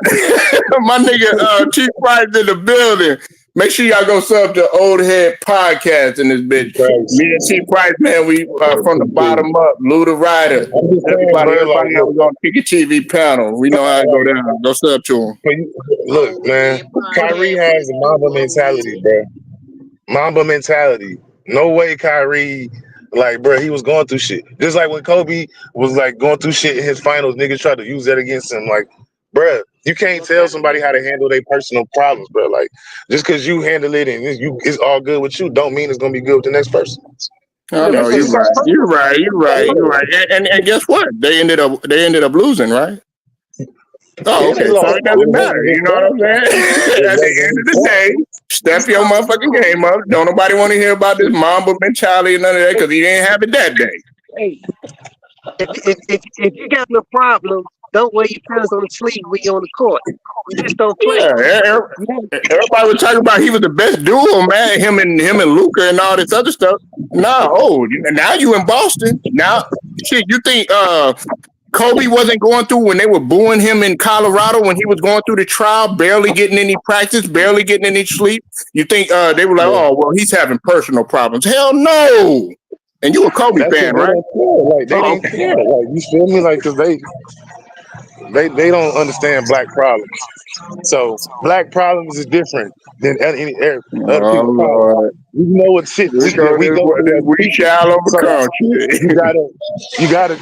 Chief Price in the building. Make sure y'all go sub to Old Head Podcast in this bitch. Me and Chief Price, man, we from the bottom up. Lou the Rider. Everybody else on Kick TV panel. We know how to go down. Go sub to him. Look, man, Kyrie has a Mamba mentality, bro. Mamba mentality. No way Kyrie, like, bro, he was going through shit. Just like when Kobe was like going through shit in his finals, niggas tried to use that against him. Like, bro, you can't tell somebody how to handle their personal problems, bro. Like, just because you handle it and it's all good with you, don't mean it's gonna be good with the next person. Oh no, you're right. And guess what? They ended up losing, right? Oh, okay. So it doesn't matter. You know what I'm saying? At the end of the day, step your motherfucking game up. Don't nobody want to hear about this Mamba mentality and none of that because he didn't have it that day. Hey, if you got no problem, don't wear your pants on the sleeve when you're on the court. You just don't play. Yeah, everybody was talking about he was the best duo, man. Him and Luka and all this other stuff. Now you in Boston. Now, shit, you think Kobe wasn't going through when they were booing him in Colorado when he was going through the trial, barely getting any practice, barely getting any sleep? You think they were like, oh, well, he's having personal problems? Hell no. And you a Kobe fan, right? Like, they don't care. Like, you feel me? Like, because they don't understand black problems. So black problems is different than any other people's problems. You know what shit we go through. We shall overcome. You gotta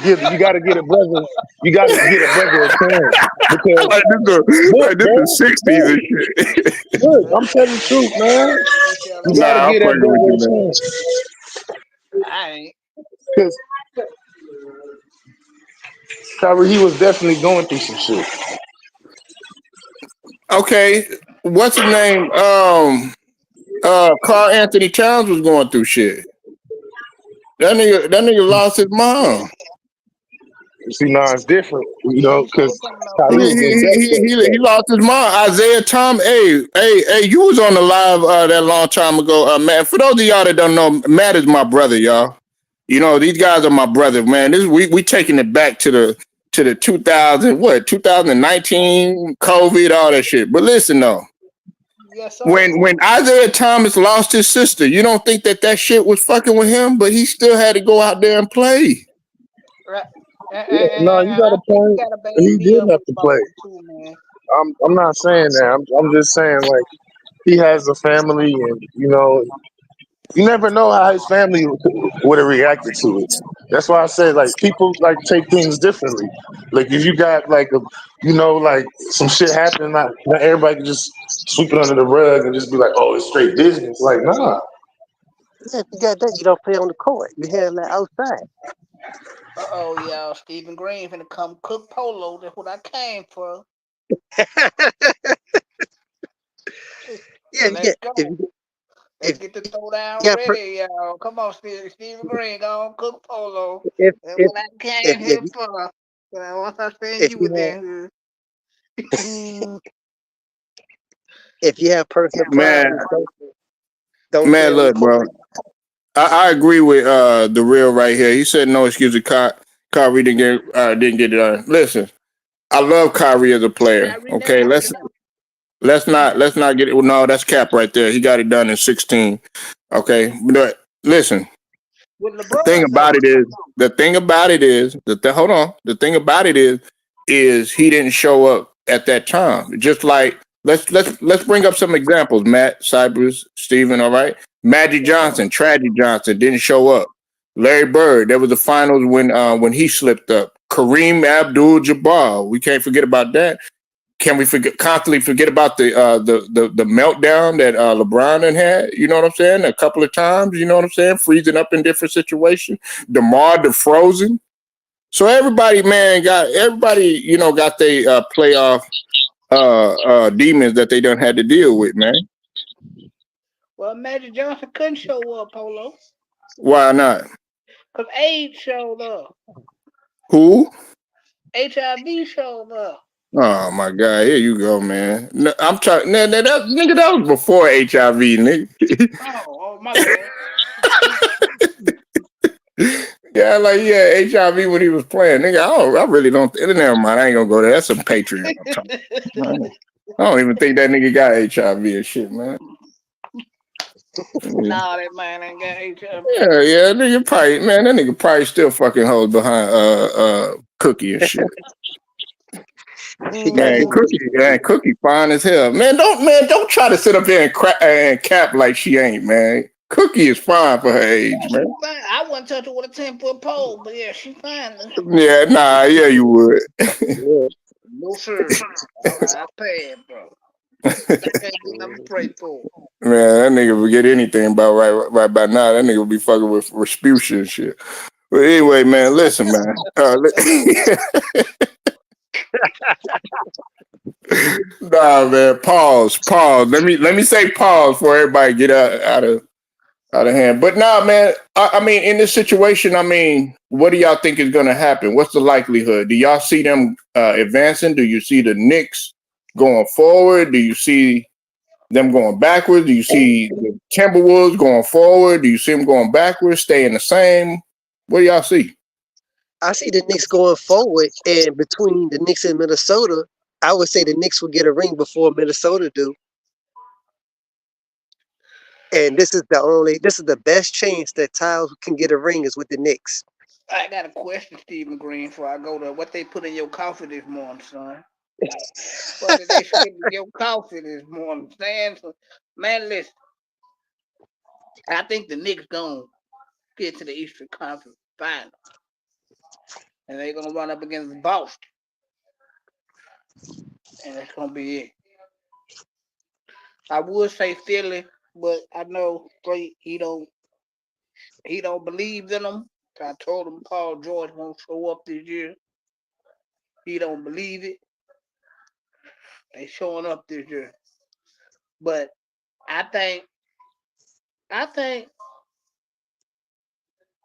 get a brother. You gotta get a brother a chance. Because this is 60s and shit. Look, I'm telling the truth, man. You gotta get that brother a chance. I ain't. Because Kyrie, he was definitely going through some shit. Okay, what's his name? Karl Anthony Towns was going through shit. That nigga lost his mom. See, now it's different, because he lost his mom. Isaiah Thomas. Hey, you was on the live that long time ago, man. For those of y'all that don't know, Matt is my brother, y'all. These guys are my brother, man. We taking it back to the 2019 COVID, all that shit. But listen though, Yes, sir. When Isaiah Thomas lost his sister, you don't think that shit was fucking with him, but he still had to go out there and play. Right. No, you And got I a think he point. got a bad He did deal have with to play. Boston too, man. I'm not saying that. I'm just saying like he has a family, and you never know how his family would have reacted to it. That's why I said like people like take things differently. Like if you got like like some shit happening, not everybody can just sweep it under the rug and just be like, oh, it's straight business. Like, nah. Yeah, if you got that, you don't play on the court. You handle that outside. Oh, y'all. Stephen Green finna come cook polo. That's what I came for. Yeah, if you Let's get go. Let's if get the throwdown you got ready, y'all. Come on, Stephen Green. Go on, cook polo. if That's if what I if came if here for. Once I seen if you was you in here. if you have personal Man, problems, don't play man, on the look, court. bro. I agree with the real right here. He said no excuses. Kyrie didn't get it done. Listen, I love Kyrie as a player. Kyrie never Okay, got it done. let's not get it. Well, no, that's Cap right there. He got it done in 16. Okay, but listen, With the thing LeBron, about though. it is, hold on. The thing about it is he didn't show up at that time. Just like let's bring up some examples. Matt, Cypress, Steven, all right. Magic Yes, sir. Johnson, Tragic Johnson didn't show up. Larry Bird, there was the finals when he slipped up. Kareem Abdul-Jabbar, we can't forget about that. Can we constantly forget about the meltdown that LeBron had? You know what I'm saying? A couple of times. You know what I'm saying? Freezing up in different situations. DeMar DeFrozen. So everybody, man, got their playoff demons that they done had to deal with, man. Well, Magic Johnson couldn't show up, Polo, Why not? because AIDS showed up. Who? HIV showed up. Oh my God! Here you go, man. No, I'm trying. Nigga, that was before HIV, nigga. Oh, my bad. Yeah, like HIV when he was playing, nigga. I really don't. Never mind. I ain't gonna go there. That's some Patreon. I don't even think that nigga got HIV and shit, man. Yeah, Nah, that man ain't got HIV. yeah, nigga probably, man. That nigga probably still fucking hoes behind Cookie and shit. He got his Cookie fine as hell. Don't try to sit up here and cap like she ain't, man. Cookie is fine for her age, Yeah, man. she fine. I wouldn't touch her with a 10-foot pole, but yeah, she fine. Yeah, nah, yeah, you would. yeah. No, sir. I pay it, bro. That can't be nothing to pray for. Man, that nigga forget anything about right by now. That nigga will be fucking with Respucia and shit. But anyway, man, listen, man. Nah, man. Pause. Let me say pause before everybody get out of hand. But nah, man. I mean, in this situation, I mean, what do y'all think is going to happen? What's the likelihood? Do y'all see them advancing? Do you see the Knicks going forward? Do you see them going backwards? Do you see the Timberwolves going forward? Do you see them going backwards, staying the same? What do y'all see? I see the Knicks going forward, and between the Knicks and Minnesota, I would say the Knicks will get a ring before Minnesota do. And this is the best chance that Tiles can get a ring is with the Knicks. I got a question, Stephen Green, before I go to what they put in your coffee this morning, son. What did they spit in your coffee this morning? So, man, listen. I think the Knicks gonna get to the Eastern Conference final, and they're gonna run up against Boston, and that's gonna be it. I would say Philly, but I know Straight he don't believe in them. I told him Paul George won't show up this year. He don't believe it. They showing up this year, but I think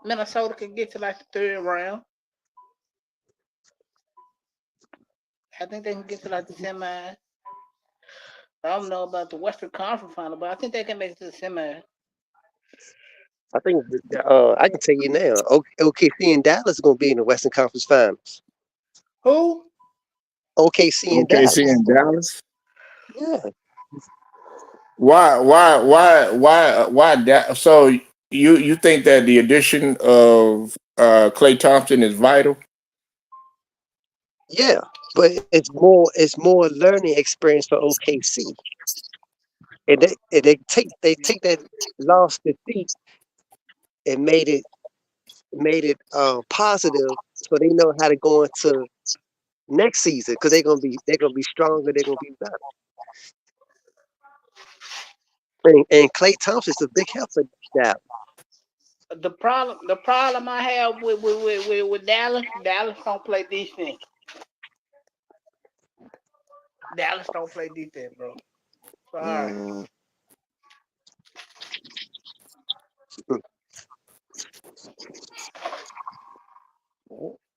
Minnesota can get to like the third round. I think they can get to like the semi. I don't know about the Western Conference final, but I think they can make it to the semi. I think I can tell you now, OKC and Dallas are going to be in the Western Conference Finals. Who? OKC and OKC Dallas. in Dallas. Yeah. Why that? So you think that the addition of Klay Thompson is vital? Yeah, but it's more learning experience for OKC, and they take that lost defeat and made it positive, so they know how to go into next season because they're gonna be stronger, they're gonna be better. And Clay Thompson's a big help for that. The problem I have with Dallas don't play defense. Dallas don't play defense, bro. Sorry. Mm,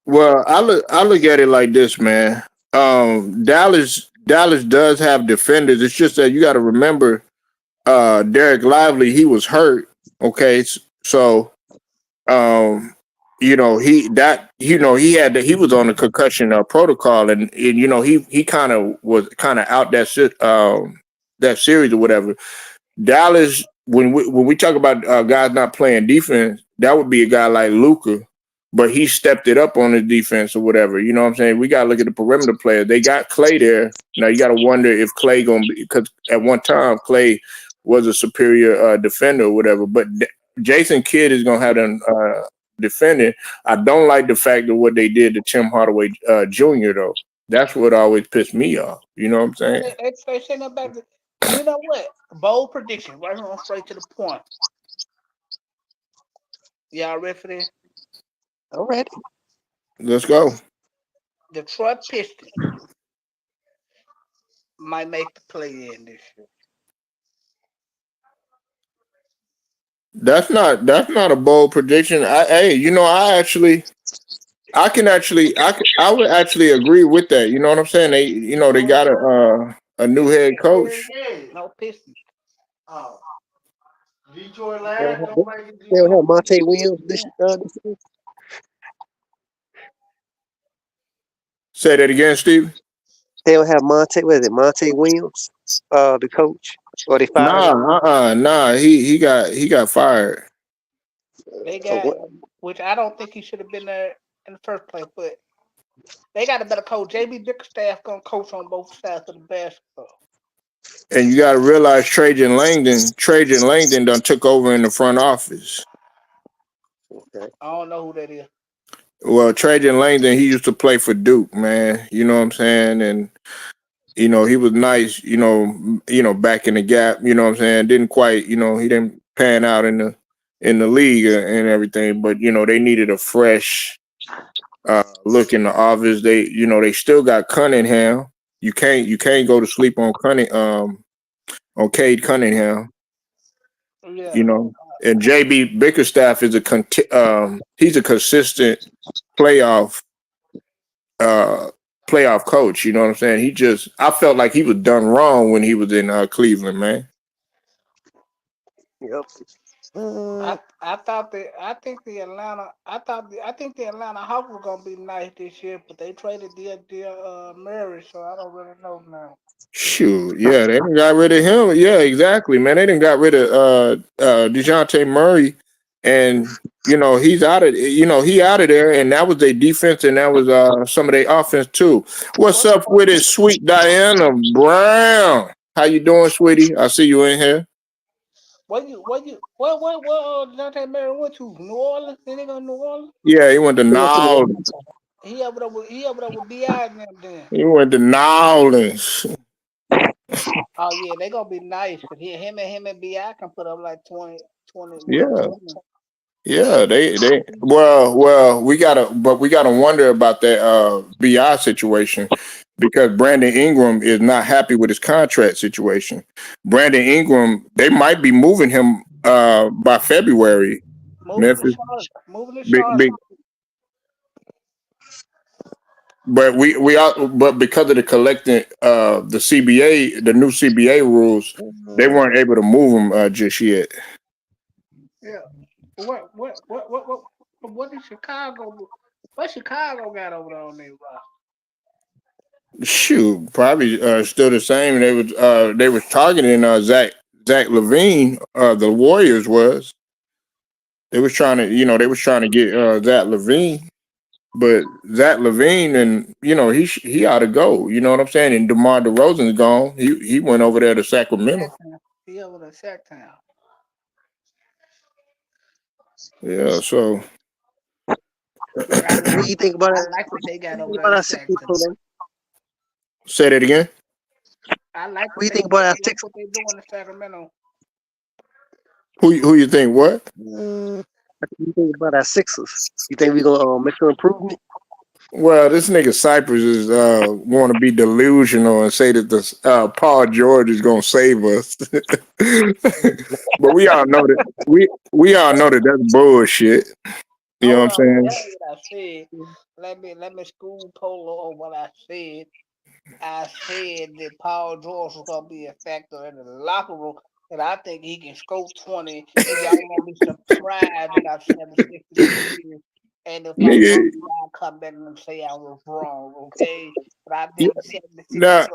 Well, I look at it like this, man. Dallas does have defenders. It's just that you got to remember, Derek Lively, he was hurt. Okay, so um, he was on the concussion protocol, and he kind of was kind of out that series or whatever. Dallas, when we talk about guys not playing defense, that would be a guy like Luca, but he stepped it up on the defense or whatever. You know what I'm saying? We got to look at the perimeter players. They got Clay there. Now you got to wonder if Clay gonna be, because at one time Clay was a superior defender or whatever. But Jason Kidd is gonna have them defending. I don't like the fact of what they did to Tim Hardaway Jr. though. That's what always pissed me off. You know what I'm saying? They send them back. You know what? Bold prediction. Right here on straight to the point. Y'all ready for this? all right. Let's go. Detroit Pistons might make the play in this year. That's not a bold prediction. I would actually agree with that. You know what I'm saying? They got a new head coach. No Pistons. Oh, Detroit They don't Lions have, don't make it. they don't have Detroit. Monte Williams this year. Say that again, Steve. They don't have Monte Williams, the coach, or they fired him. Nah. He got fired. They Uh, got, what- which I don't think he should have been there in the first place, but they got a better coach. JB Bickerstaff gonna coach on both sides of the basketball. And you got to realize Trajan Langdon done took over in the front office. okay. I don't know who that is. Well, Trajan Langdon, he used to play for Duke, man. You know what I'm saying? And he was nice, back in the gap, you know what I'm saying? Didn't quite, he didn't pan out in the league and everything, but they needed a fresh look in the office. They still got Cunningham. You can't go to sleep on Cade Cunningham, Yeah. And JB Bickerstaff is he's a consistent playoff playoff coach. You know what I'm saying? I felt like he was done wrong when he was in Cleveland, man. Yep. I think the Atlanta Hawks were gonna be nice this year, but they traded the Murray, so I don't really know now. Shoot, yeah, they done got rid of him. Yeah, exactly, man. They done got rid of DeJounte Murray, and he's out of he out of there, and that was their defense, and that was some of their offense too. What's up with it, sweet Diana Brown? How you doing, sweetie? I see you in here. What Dante Murray went to? New Orleans? Then they go to New Orleans? Yeah, he went to He went to the- Nowlands. He over there with B.I. and them then. He went to Nowlands. Oh yeah, they gonna be nice. Cause him and B.I. can put up like 20. Yeah. Yeah, we gotta wonder about that BI situation because Brandon Ingram is not happy with his contract situation. Brandon Ingram, they might be moving him by February. Memphis, Moving to big, Charlotte. but because of the collecting the CBA, the new CBA rules, they weren't able to move him just yet. Yeah. What is Chicago? What Chicago got over there on their roster? Shoot, probably still the same. They was targeting Zach LaVine, the Warriors was. They was trying to get Zach LaVine, but Zach LaVine and he ought to go. You know what I'm saying? And DeMar DeRozan's gone. He went over there to Sacramento. He over to Sacktown. Yeah, so What do you think about I it? like what they got over What there in our Sixers Sacktown. program? say that again. I like What do you think about our Sixers? what they doing in Sacramento. Who you think what? What do you think about our Sixers? You think we gonna make an improvement? Well, this nigga Cypress is want to be delusional and say that this Paul George is gonna save us, but we all know that that's bullshit. You know what I'm saying? That's what I said. Let me school Polo on what I said. I said that Paul George was gonna be a factor in the locker room, and I think he can score 20. And y'all gonna be surprised that I've said the 60 years. And if I'm Nigga, wrong, I'll come back and say I was wrong, okay? But I think the 76 nah,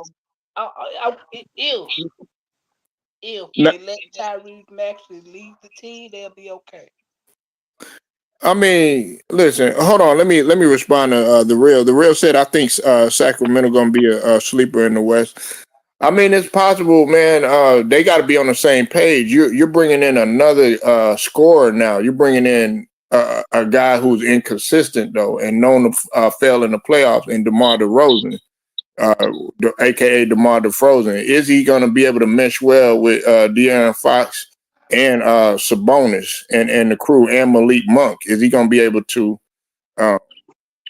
if nah, they let Tyrese Maxey lead the team, they'll be okay. I mean, listen, hold on. Let me respond to the real. The real said I think Sacramento gonna be a sleeper in the West. I mean, it's possible, man. They got to be on the same page. You're bringing in another scorer now. You're bringing in a guy who's inconsistent though, and known to fail in the playoffs. In DeMar DeRozan, aka DeMar DeFrozen, is he going to be able to mesh well with De'Aaron Fox and Sabonis and the crew and Malik Monk? Is he going to be able to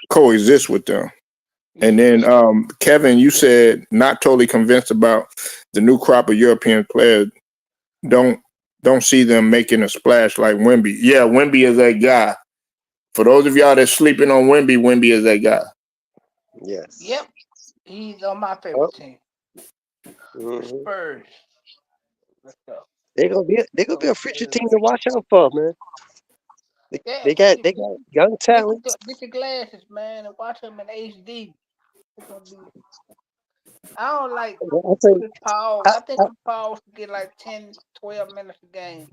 coexist with them? And then Kevin, you said not totally convinced about the new crop of European players. Don't see them making a splash like Wemby. Yeah, Wemby is that guy. For those of y'all that's sleeping on Wemby, Wemby is that guy. Yes. Yep, he's on my favorite team. Mm-hmm. Spurs. Let's go. They're gonna be a future team to watch out for, man. They got young talent. Get your glasses, man, and watch them in HD. It's gonna be. I don't like I think Chris Paul. I think Chris Paul should get like 10, 12 minutes a game.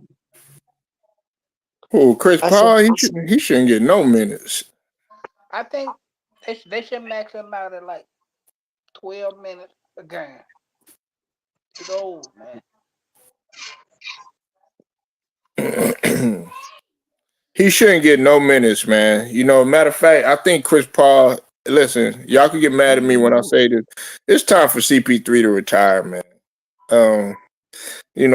Oh, Chris Paul, he shouldn't get no minutes. I think they should max him out at like 12 minutes a game. He's old, man. He shouldn't get no minutes, man. You know, matter of fact, I think Chris Paul. Listen, y'all can get mad at me when I say this. It's time for CP3 to retire, man. Go in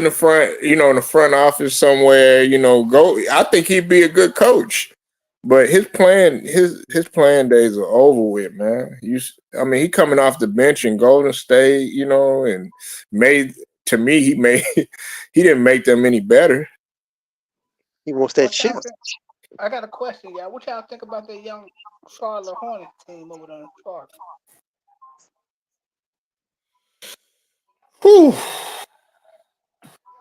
the front, in the front office somewhere. Go. I think he'd be a good coach, but his playing days are over with, man. He coming off the bench in Golden State, and he didn't make them any better. He wants that chip. I got a question, y'all. What y'all think about that young Charlotte Hornets team over there in Charlotte? Whew.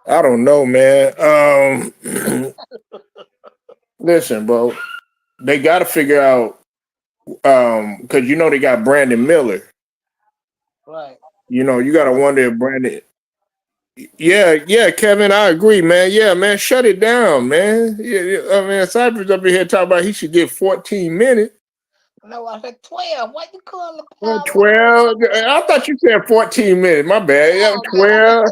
I don't know, man. Listen, bro. They got to figure out because they got Brandon Miller. Right. You got to wonder if Brandon. Yeah, Kevin, I agree, man. Yeah, man, shut it down, man. Yeah, Cypress up in here talking about he should get 14 minutes. No, I said 12. Why you calling the 12? I thought you said 14 minutes. My bad. Yeah, 12.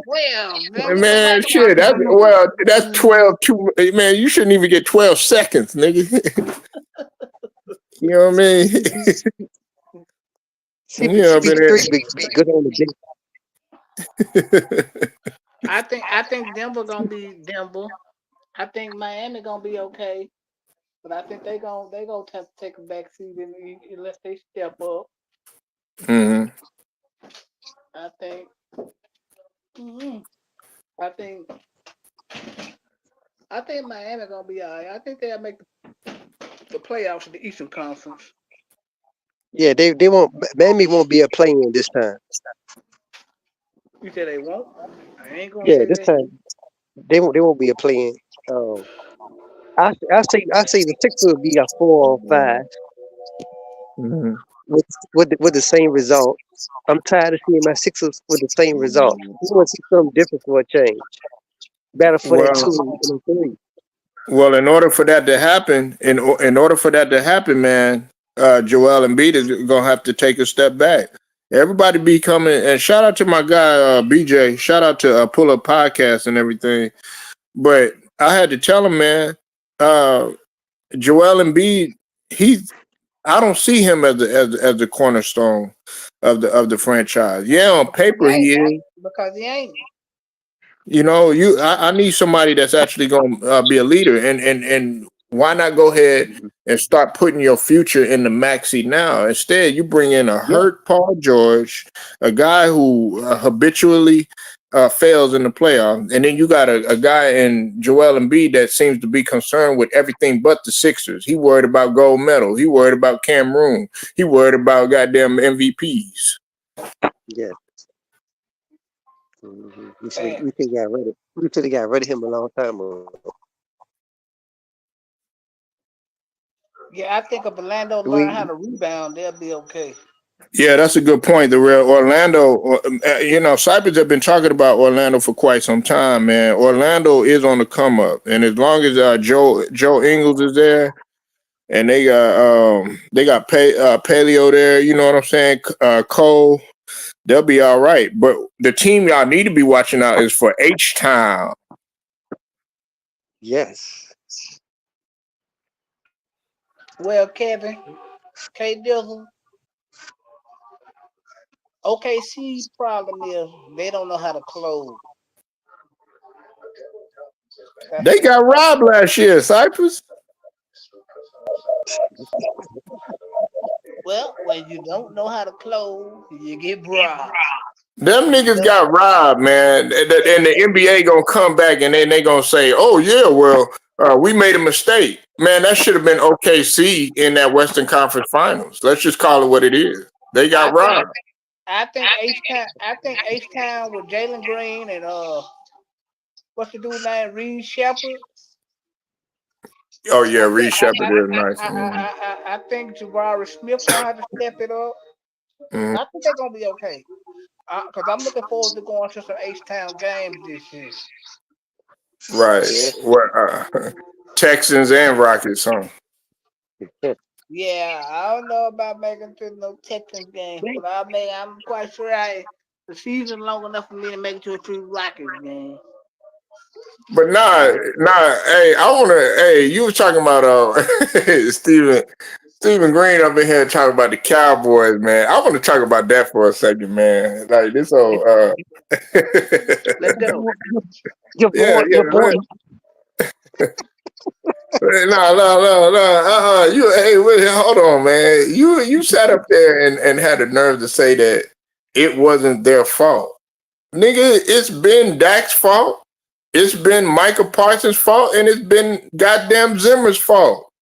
12, man, shit. That's 12. Man, you shouldn't even get 12 seconds, nigga. You know what I mean? CP3 be good on the bench. I think Denver gonna be Denver. I think Miami gonna be okay, but I think they gonna have to take a back seat unless they step up. Mm-hmm. I think Miami gonna be alright. I think they'll make the playoffs in the Eastern Conference. Yeah, they won't. Miami won't be a play-in this time. You say they won't? I ain't gonna Yeah, say this that. time they won't be a play-in. I say the Sixers will be a 4 or 5. Mm-hmm. with the same result. I'm tired of seeing my Sixers with the same result. We want to see something different for a change. Battle for that Well, 2 and 3. well, in order for that to happen, in order for that to happen, man, Joel Embiid is gonna have to take a step back. Everybody be coming, and shout out to my guy BJ. Shout out to Pull Up Podcast and everything. But I had to tell him, man, Joel Embiid, he's I don't see him as the cornerstone of the franchise. Yeah, on paper he is. Because he ain't. You know, I need somebody that's actually going to be a leader, and why not go ahead and start putting your future in the maxi now? Instead, you bring in a hurt Paul George, a guy who habitually fails in the playoffs, and then you got a guy in Joel Embiid that seems to be concerned with everything but the Sixers. He worried about gold medal. He worried about Cameroon. He worried about goddamn MVPs. Yeah. We should have got rid of. We should have got rid of him a long time ago. Yeah, I think if Orlando learn how to rebound, they'll be okay. Yeah, that's a good point. The real Orlando, you know, Cypress have been talking about Orlando for quite some time, man. Orlando is on the come up, and as long as Joe Ingles is there, and they got Paleo there, you know what I'm saying? Cole, they'll be all right. But the team y'all need to be watching out is for H-Town. Yes. Well, Kevin, K Dizzle, OKC's problem is they don't know how to close. They got robbed last year, Cypress. Well, when you don't know how to close, you get robbed. Them niggas got robbed, man. And the NBA gonna come back and then they gonna say, "Oh yeah, well, we made a mistake." Man, that should have been OKC in that Western Conference Finals. Let's just call it what it is. They got robbed. I think H-Town with Jalen Green and what's the dude's name? Reed Shepard. Oh yeah, Reed Shepard is nice. I think Jabari Smith gonna have to step it up. I think they're gonna be okay. Because I'm looking forward to going to some H-Town games this year. Right. Well, Texans and Rockets, huh? Yeah, I don't know about making it to no Texans game, but I'm quite sure the season long enough for me to make it to a true Rockets game. But nah. Hey, you were talking about Stephen Green up in here talking about the Cowboys, man. I want to talk about that for a second, man. Like this whole Let's go. Your boy. No. Wait, hold on, man. You sat up there and had the nerve to say that it wasn't their fault. Nigga, it's been Dak's fault. It's been Micah Parsons' fault, and it's been goddamn Zimmer's fault.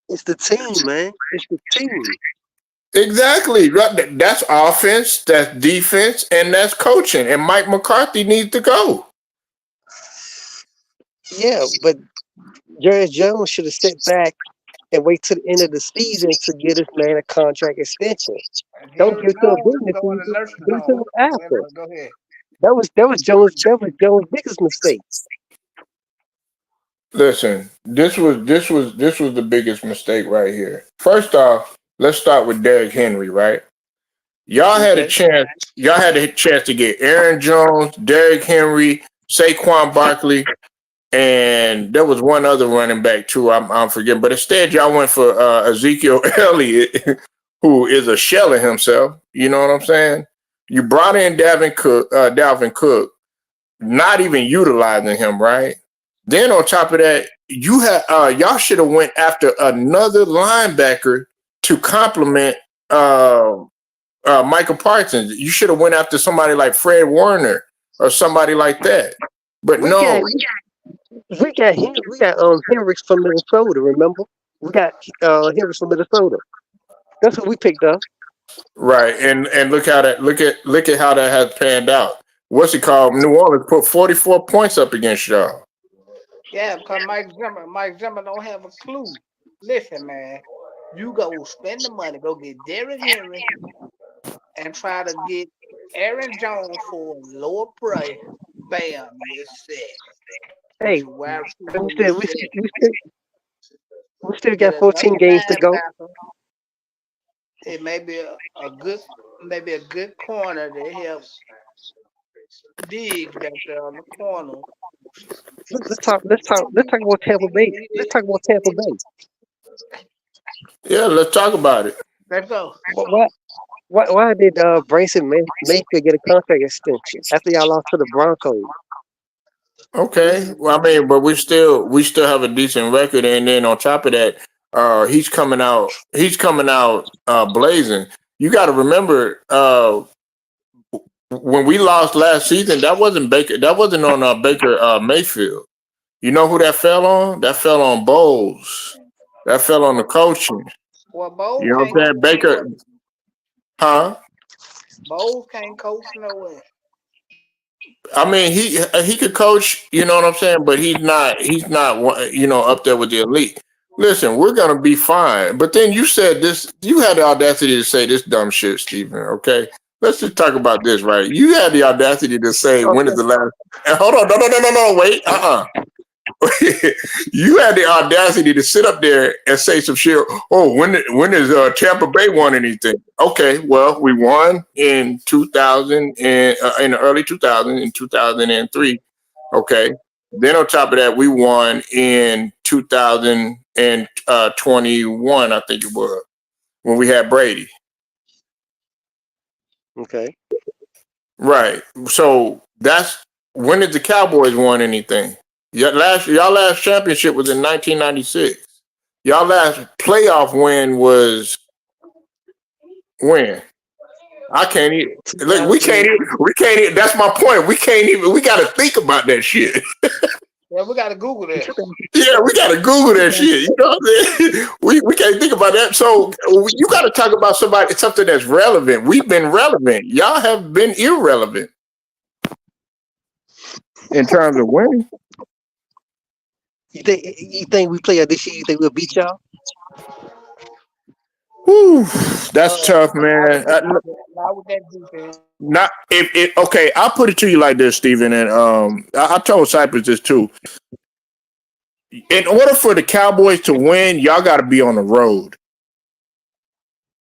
It's the team, man. It's the team. Exactly. That's offense, that's defense, and that's coaching. And Mike McCarthy needs to go. Yeah, but Jerry Jones should have stepped back and wait till the end of the season to get this man a contract extension. Don't give it to him during the season. Give it to him after. Go ahead. That was Jones' biggest mistake. Listen, this was the biggest mistake right here. First off, let's start with Derrick Henry, right? Y'all had a chance to get Aaron Jones, Derrick Henry, Saquon Barkley, and there was one other running back too. I'm forgetting, but instead y'all went for Ezekiel Elliott, who is a shell of himself. You know what I'm saying? You brought in Dalvin Cook, not even utilizing him, right? Then on top of that, you had y'all should have went after another linebacker to complement Michael Parsons. You should have went after somebody like Fred Warner or somebody like that. But we got Henry from Minnesota. Remember, we got Henry from Minnesota. That's what we picked up. Right, and look at how that has panned out. What's it called? New Orleans put 44 points up against y'all. Yeah, because Mike Zimmer don't have a clue. Listen, man, You go spend the money, go get Derrick Henry, and try to get Aaron Jones for a lower price. Bam, you're set. Hey, Get your wide receiver, we you're still, we set. still, we still, we still Get got another 14 games to go. linebacker. It may be a good, maybe a good corner that helps Diggs back there on the corner. Let's talk about Tampa Bay. Let's talk about Tampa Bay. Yeah, let's talk about it. Let's go. Why did Mayfield get a contract extension after y'all lost to the Broncos? Okay. Well, I mean, but we still have a decent record, and then on top of that, he's coming out blazing. You got to remember, when we lost last season, that wasn't on Baker Mayfield. You know who that fell on? That fell on Bowles. That fell on the coaching. Well, Bowles You know what I'm saying? Baker, huh? Bowles can't coach nowhere. I mean, he could coach, you know what I'm saying, but he's not up there with the elite. Listen, we're gonna be fine. But then you said this, you had the audacity to say this dumb shit, Stephen. Okay, let's just talk about this, right? You had the audacity to say when is the last? Hold on, no, wait, You had the audacity to sit up there and say some shit. Oh, when is Tampa Bay won anything? Okay, well, we won in 2000 and in the early 2000s, in 2003. Okay, then on top of that, we won in 2021. I think it was when we had Brady. Okay. Right. So that's when did the Cowboys won anything? Y'all last championship was in 1996. Y'all last playoff win was when? I can't even. Look, we can't even. That's my point. We can't even. We got to think about that shit. Yeah, we got to Google that. Yeah, we got to Google that shit. You know what I'm saying? We can't think about that. So you got to talk about something that's relevant. We've been relevant. Y'all have been irrelevant in terms of winning. You think we play out this year? You think we'll beat y'all? Whew, that's tough, man. Not with that defense. Not if it. Okay, I'll put it to you like this, Stephen, and I told Cypress this too. In order for the Cowboys to win, y'all got to be on the road.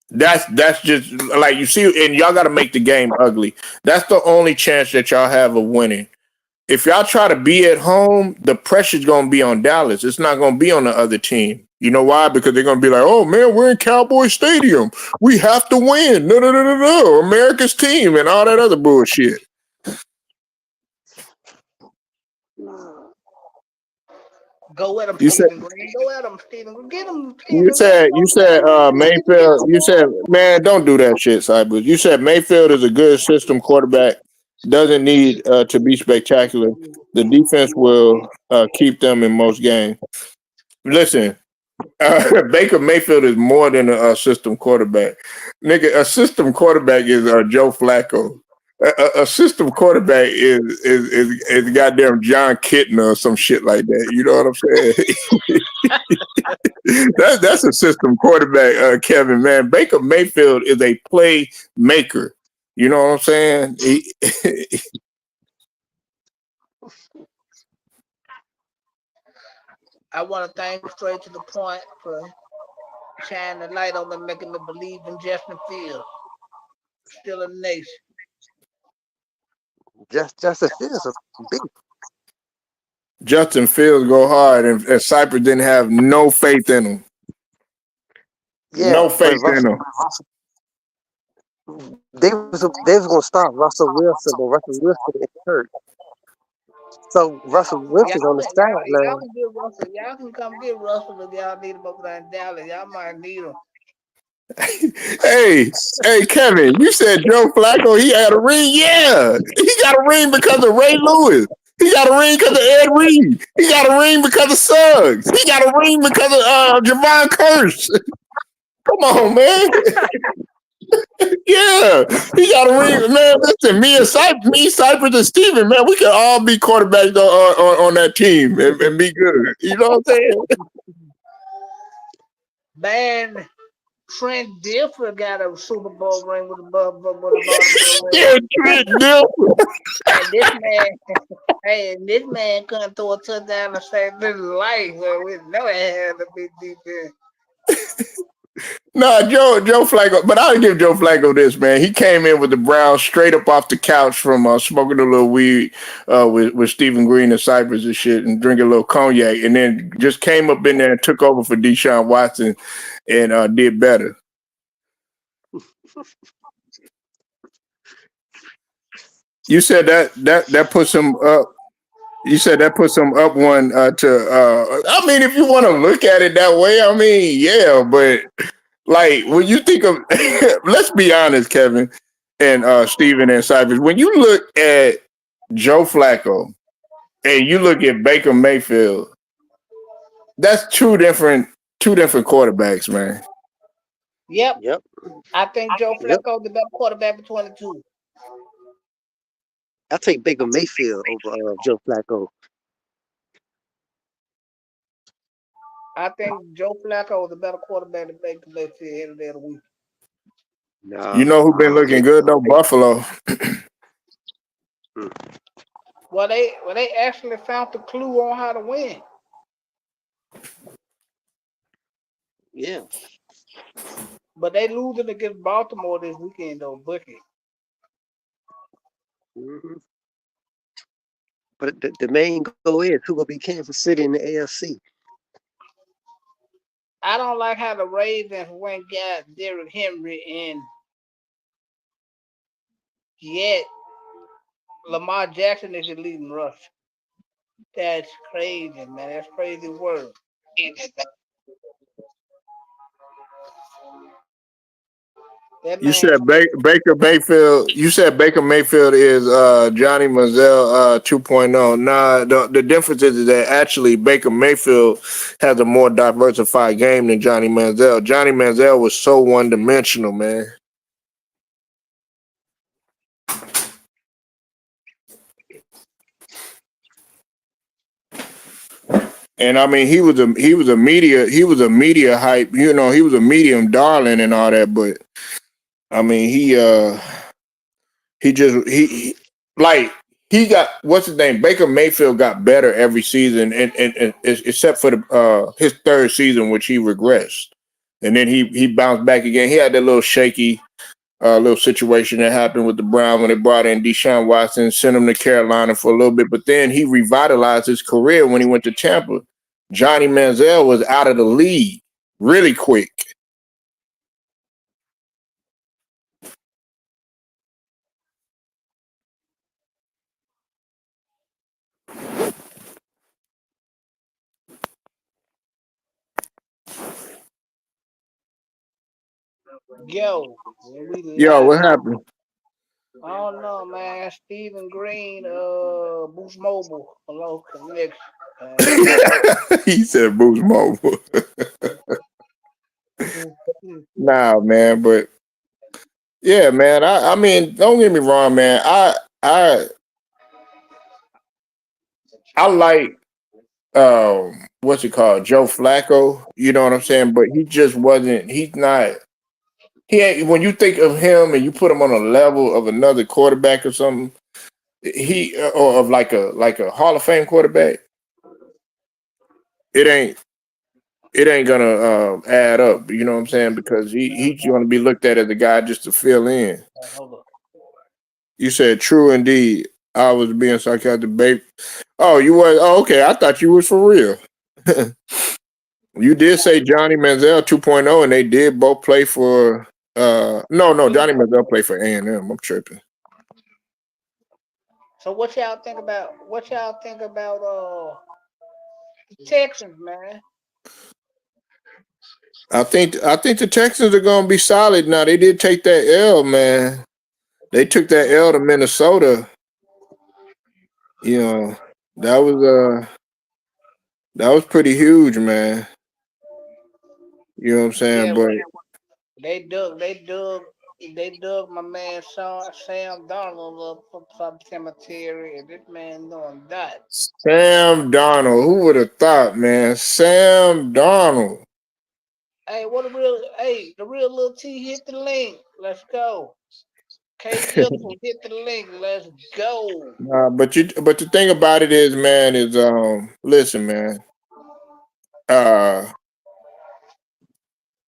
That's just like you see, and y'all got to make the game ugly. That's the only chance that y'all have of winning. If y'all try to be at home, the pressure's going to be on Dallas. It's not going to be on the other team. You know why? Because they're going to be like, oh, man, we're in Cowboy Stadium. We have to win. No. America's team and all that other bullshit. Go at him, Stephen Green. Go at him, Stephen Green. Get him. You said Mayfield. You said, man, don't do that shit, Cypress. You said Mayfield is a good system quarterback. Doesn't need to be spectacular. The defense will keep them in most games. Listen, Baker Mayfield is more than a system quarterback. Nigga, a system quarterback is Joe Flacco. A system quarterback is goddamn John Kitna or some shit like that. You know what I'm saying? That's a system quarterback, Kevin, man. Baker Mayfield is a playmaker. You know what I'm saying? I want to thank straight to the point for shining the light on them, making me believe in Justin Fields. Still a nation. Justin Fields is big. Justin Fields go hard, and Cypress didn't have no faith in him. Yeah, no faith in him. They was gonna start Russell Wilson, but Russell Wilson is hurt. So Russell Wilson's on the sideline. Y'all can come get Russell if y'all need him over there in Dallas. Y'all might need him. Hey, Kevin, you said Joe Flacco, he had a ring? Yeah. He got a ring because of Ray Lewis. He got a ring because of Ed Reed. He got a ring because of Suggs. He got a ring because of Javon Curse. Come on, man. Yeah, he got a ring, man. Listen, me, Cypress, and Steven, man, we can all be quarterbacks on that team and be good. You know what I'm saying? Man, Trent Dilfer got a Super Bowl ring with the Baltimore Ravens. Yeah, Trent Dilfer. And this man, hey, this man couldn't throw a touchdown to save his life. So we know it had a big defense. No, Joe Flacco, but I'll give Joe Flacco this, man. He came in with the Browns straight up off the couch from smoking a little weed with Stephen Green and Cypress and shit and drinking a little cognac, and then just came up in there and took over for Deshaun Watson and did better. You said that puts him up. You said that puts him up one to. I mean, if you want to look at it that way, I mean, yeah, but. Like when you think of, let's be honest, Kevin and Steven and Cypress, when you look at Joe Flacco and you look at Baker Mayfield, that's two different quarterbacks, man. Yep. Yep. I think Joe Flacco the best quarterback between the two. I take Baker Mayfield over Joe Flacco. I think Joe Flacco is a better quarterback than Baker Mayfield every day of the week. Nah, You know who been looking good though? Buffalo. Well, they actually found the clue on how to win. Yeah. But they losing against Baltimore this weekend though, Bookie. Mm-hmm. But the main goal is who will be Kansas City in the AFC. I don't like how the Ravens went got Derrick Henry and yet Lamar Jackson is your leading rush. That's crazy, man. That's crazy word. You said Baker Mayfield. You said Baker Mayfield is Johnny Manziel 2.0. Nah, the difference is that actually Baker Mayfield has a more diversified game than Johnny Manziel. Johnny Manziel was so one dimensional, man. And I mean, he was a media hype. You know, he was a medium darling and all that. But I mean, he got what's his name? Baker Mayfield got better every season, and except for his third season, which he regressed, and then he bounced back again. He had that little shaky little situation that happened with the Browns when they brought in Deshaun Watson, sent him to Carolina for a little bit, but then he revitalized his career when he went to Tampa. Johnny Manziel was out of the league really quick. Yo, what happened? I don't know, man. Stephen Green, Boost Mobile, hello, KNICKS. He said Boost Mobile. Nah, man, but yeah, man. I mean, don't get me wrong, man. I like what's it called, Joe Flacco. You know what I'm saying? But he just wasn't. He's not. He ain't. When you think of him and you put him on a level of another quarterback or something, or of like a Hall of Fame quarterback, it ain't gonna add up. You know what I'm saying? Because he's going to be looked at as a guy just to fill in. You said true indeed. I was being sarcastic, babe. Oh, you was? Oh, okay. I thought you was for real. You did say Johnny Manziel 2.0, and they did both play for. No, Johnny Manziel played for A&M. I'm tripping. So what y'all think about the Texans, man? I think the Texans are gonna be solid now. They did take that L, man. They took that L to Minnesota. You know, that was pretty huge, man. You know what I'm saying? Yeah, but they dug my man Sam Darnold up from some cemetery, and this man doing that. Sam Darnold, who would have thought, man? Sam Darnold. Hey, what a real the real little T hit the link. Let's go. K hit the link. Let's go. But the thing about it is, man, is listen, man. Uh,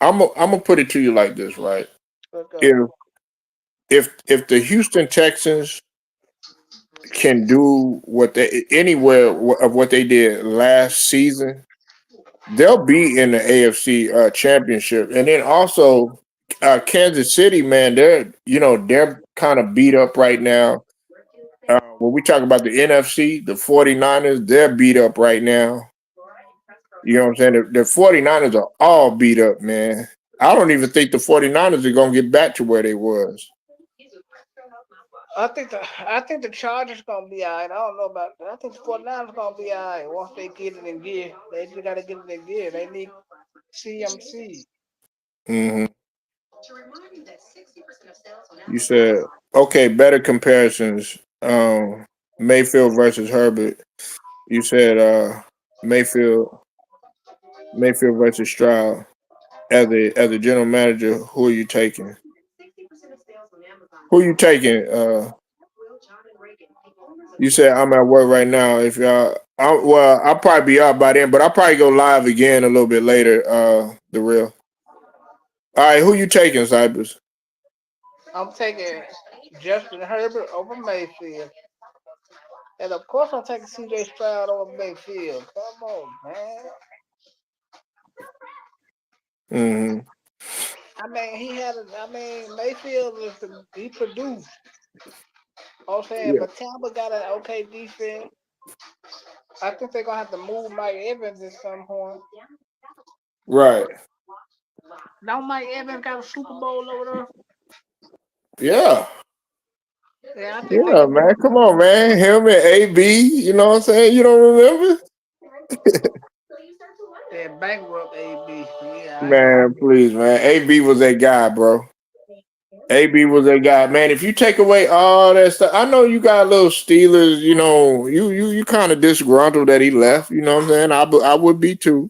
I'm gonna put it to you like this, right? Let's go. If if the Houston Texans can do what they anywhere of what they did last season, they'll be in the AFC championship. And then also Kansas City, man, they're kind of beat up right now. When we talk about the NFC, the 49ers, they're beat up right now. You know what I'm saying? The 49ers are all beat up, man. I don't even think the 49ers are going to get back to where they was. I think the Chargers gonna be alright. I don't know about that. I think the 49ers gonna be alright once they get it in gear. They just gotta get it in gear. They need CMC. Hmm. You said, okay, better comparisons. Mayfield versus Herbert. You said Mayfield Mayfield versus Stroud. As a general manager, who are you taking? Who are you taking? You said I'm at work right now. If y'all, I'll probably be out by then, but I'll probably go live again a little bit later. The real. All right, who you taking, Cybers? I'm taking Justin Herbert over Mayfield. And of course I'm taking CJ Stroud over Mayfield. Come on, man. Hmm. I mean, Mayfield he produced. I'm saying, Yeah. but Tampa got an okay defense. I think they're gonna have to move Mike Evans at some point. Right. Now Mike Evans got a Super Bowl over there. Yeah. Yeah, I think they Yeah, can man. move. Come on, man. Him and AB. You know what I'm saying? You don't remember? Yeah, bankrupt AB. Yeah, I know. Man, please, man. AB was that guy, bro. AB was that guy, man. If you take away all that stuff, I know you got little Steelers. You know, you kind of disgruntled that he left. You know what I'm saying? I would be too.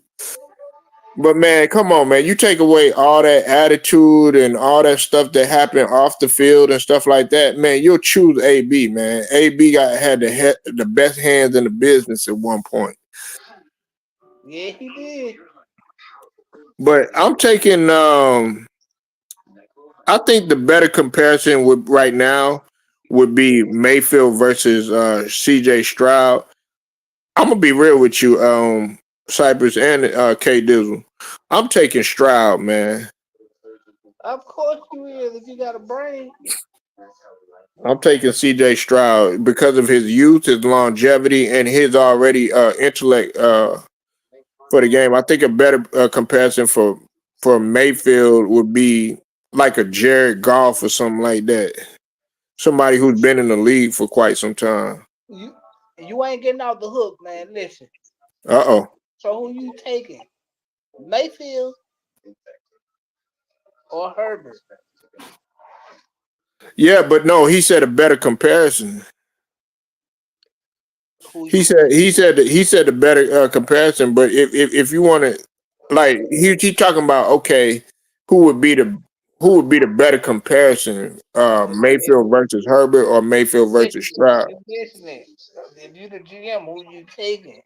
But man, come on, man. You take away all that attitude and all that stuff that happened off the field and stuff like that, man. You'll choose AB, man. AB had the best hands in the business at one point. Yeah, he did. But I'm taking. I think the better comparison would right now would be Mayfield versus CJ Stroud. I'm gonna be real with you, Cypress and K Dizzle. I'm taking Stroud, man. Of course you is if you got a brain. I'm taking CJ Stroud because of his youth, his longevity, and his already intellect for the game. I think a better comparison for Mayfield would be like a Jared Goff or something like that. Somebody who's been in the league for quite some time. You ain't getting off the hook, man. Listen. Uh oh. So who you taking? Mayfield or Herbert? Yeah, but no, he said a better comparison. Who He you said he said the better comparison. But if you want to, like he talking about okay, who would be the who would be the better comparison? Mayfield versus Herbert or Mayfield versus Stroud? listening? If you the GM, who you taking?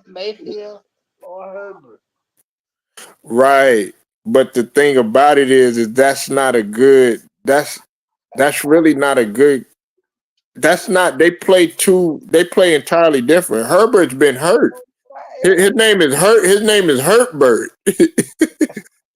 Mayfield or Herbert? Right. But the thing about it is that's not a good. That's really not a good. That's not. They play two. They play entirely different. Herbert's been hurt. His name is Hurt. His name is Hurtbert.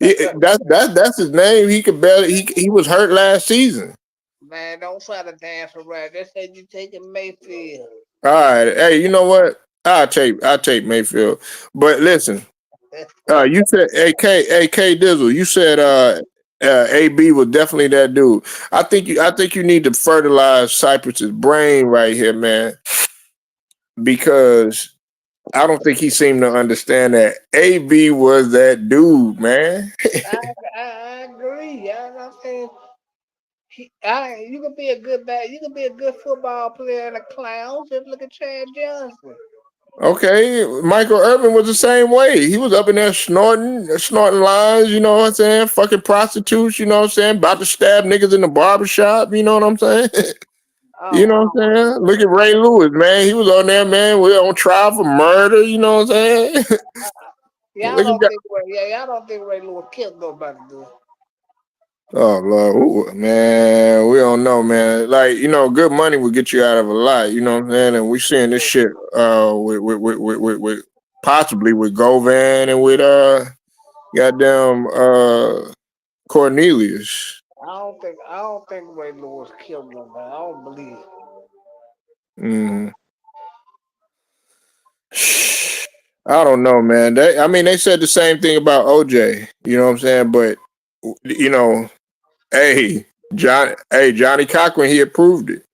That's his name. He could barely. He was hurt last season. Man, don't try to dance around. They said you taking Mayfield. All right. Hey, you know what? I'll take Mayfield. But listen, you said AK Dizzle. You said AB was definitely that dude. I think you need to fertilize Cypress's brain right here, man, because I don't think he seemed to understand that AB was that dude, man. I agree. I'm saying you can be a good back. You can be a good football player and a clown. Just look at Chad Johnson. Okay, Michael Irvin was the same way. He was up in there snorting lines, you know what I'm saying? Fucking prostitutes, you know what I'm saying? About to stab niggas in the barbershop, you know what I'm saying? You know what I'm saying? Look at Ray Lewis, man. He was on there, man. We're on trial for murder, you know what I'm saying? Y'all Look at don't that. think y'all don't think Ray Lewis killed nobody, do it? Oh Lord, ooh, man, we don't know, man. Like, you know, good money will get you out of a lot, you know what I'm saying? And we seeing this shit with possibly with Govan and with goddamn Cornelius. I don't think Ray Lewis killed nobody. I don't believe it. Mm. I don't know, man. I mean, they said the same thing about OJ. You know what I'm saying? But you know, hey, Johnny Cochran, he approved it.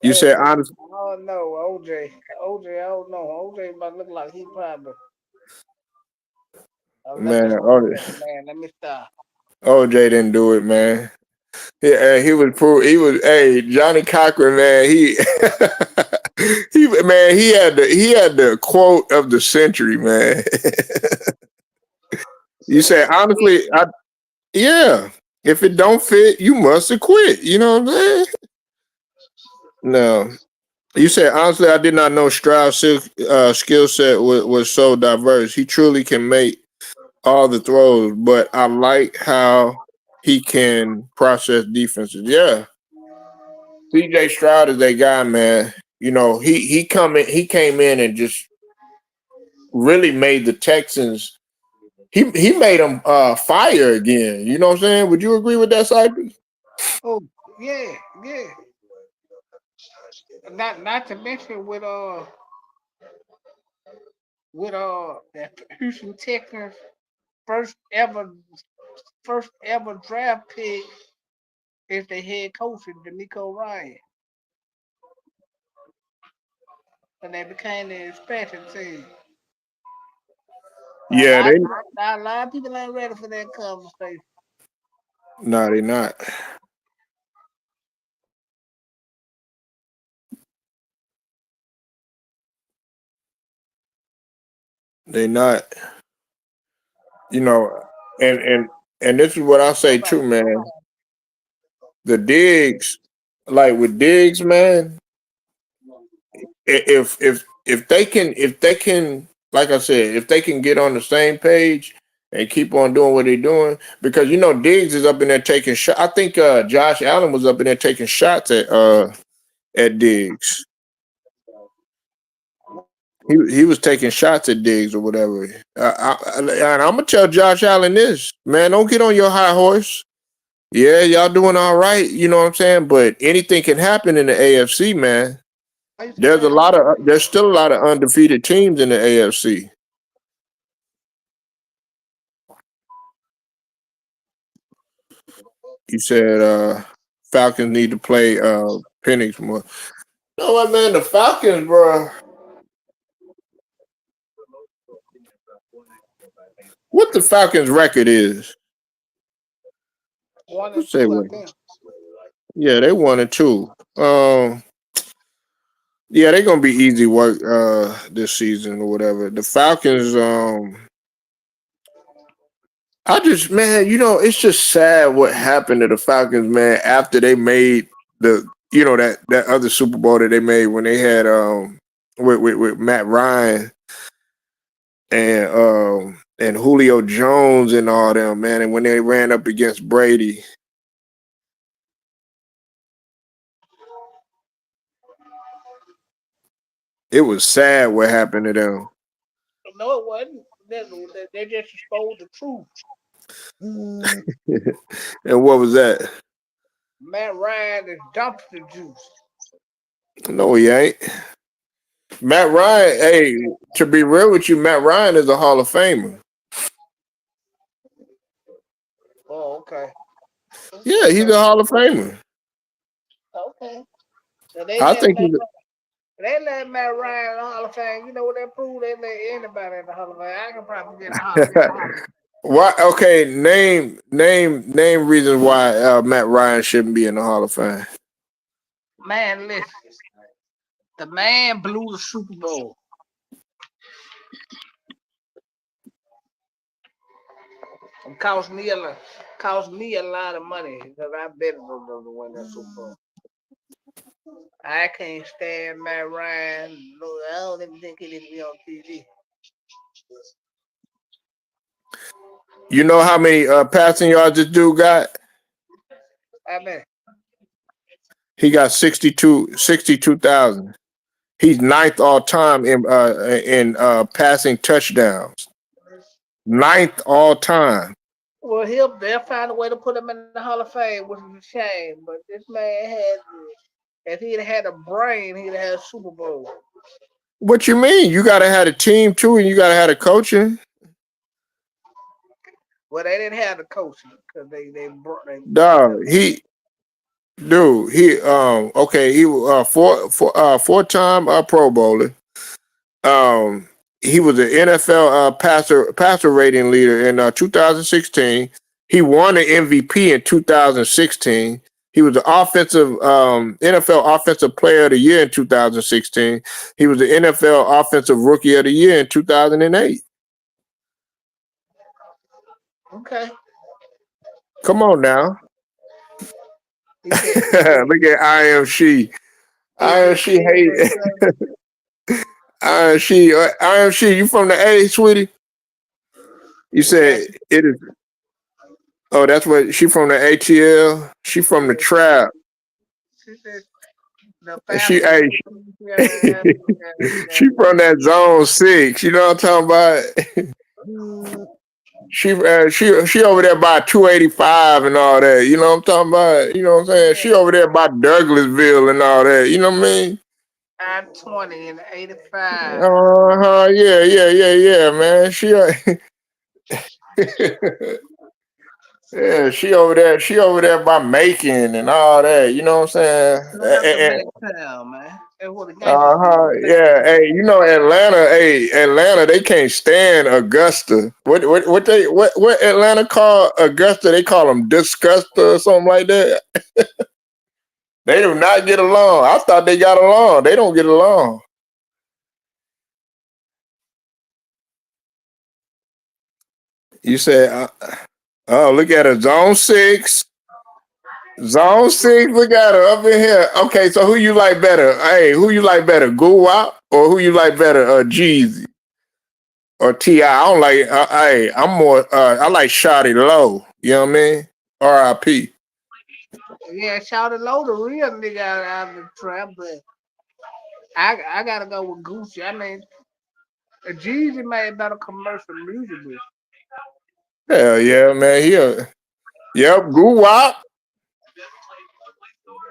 You Hey, said honest, I don't know, OJ. OJ, I don't know. OJ might look like he probably. Let me man. hold on, man. Let me stop. OJ didn't do it, man. Yeah, he was proof. He was, hey, Johnny Cochran, man. He had the quote of the century, man. You So said he honestly, yeah. If it don't fit, you must have quit. You know what I'm saying? No. You said honestly, I did not know Stroud's skill set was so diverse. He truly can make all the throws, but I like how he can process defenses. Yeah, CJ Stroud is that guy, man. You know, he came in and just really made the Texans. He made them fire again. You know what I'm saying? Would you agree with that, Cypher? Oh, yeah, yeah. Not to mention the Houston Texans first ever first ever draft pick is the head coach D'Amico Ryan. And they became the expansion team. Yeah, they A lot of people ain't ready for that conversation. no, they not. They not. You know, and this is what I say too, man. The digs, like with digs, man. If they can, like I said, if they can get on the same page and keep on doing what they're doing, because you know Diggs is up in there taking shots. I think Josh Allen was up in there taking shots at Diggs. He was taking shots at Diggs or whatever. And I'm gonna tell Josh Allen this, man. Don't get on your high horse. Yeah, y'all doing all right. You know what I'm saying? But anything can happen in the AFC, man. There's still a lot of undefeated teams in the AFC. You said Falcons need to play Penix more. You know what, man? The Falcons, bro. What the Falcons' record is? One and Let's say two, I what? think. Yeah, they 1-2. Yeah, they're gonna be easy work this season or whatever. The Falcons, I just, man, you know, it's just sad what happened to the Falcons, man, after they made that other Super Bowl that they made when they had with Matt Ryan and Julio Jones and all them, man, and when they ran up against Brady. It was sad what happened to them. No, it wasn't. They just exposed the truth. And what was that? Matt Ryan is dumpster juice. No, he ain't. Matt Ryan, hey, to be real with you, Matt Ryan is a Hall of Famer. Oh, okay. Yeah, he's Okay. a Hall of Famer. Okay. So I think he's They let Matt Ryan in the Hall of Fame. You know what that proved? They let anybody in the Hall of Fame. I can probably get a Hall of Fame. why okay, name reasons why Matt Ryan shouldn't be in the Hall of Fame. Man, listen. The man blew the Super Bowl. It cost me a lot of money because I bet on them to win that Super Bowl. I can't stand Matt Ryan. No, I don't even think he needs to be on TV. You know how many passing yards this dude got? I mean, He got 62,000. He's ninth all time in passing touchdowns. Ninth all time. well, they'll find a way to put him in the Hall of Fame, which is a shame. But this man if he'd had a brain, he'd have had a Super Bowl. What you mean? You gotta have a team too, and you gotta have a coaching. Well, they didn't have the coaching because they Dog, he okay, he was four-time Pro Bowler. He was an NFL passer rating leader in 2016. He won the MVP in 2016. He was the NFL Offensive Player of the Year in 2016. He was the NFL Offensive Rookie of the Year in 2008. Okay. Come on now. He said, Look at I am she. I am she hate. I am she. You from the A, sweetie? You said it is. Oh, that's what she from the ATL. She from the trap. She said, She she from that zone 6. You know what I'm talking about? She over there by 285 and all that. You know what I'm talking about? You know what I'm saying? She over there by Douglasville and all that. You know what I mean? I'm 20 and 85. Yeah, man. Yeah, she over there by Macon and all that. You know what I'm saying? Man. Yeah. Hey, you know Atlanta, they can't stand Augusta. What Atlanta call Augusta? They call them Disgusta or something like that. They do not get along. I thought they got along. They don't get along. You said, oh, look at her, zone 6. Zone 6, look at her up in here. Okay, so who you like better? Hey, who you like better, Goo-Wop, or who you like better, Jeezy or T.I.? I don't like. I'm more. I like Shawty Low. You know what I mean? R.I.P. Yeah, Shawty Low, the real nigga out of the trap, but I gotta go with Gucci. I mean, Jeezy made better commercial music. Hell yeah, man. Yep, Goo-Wop.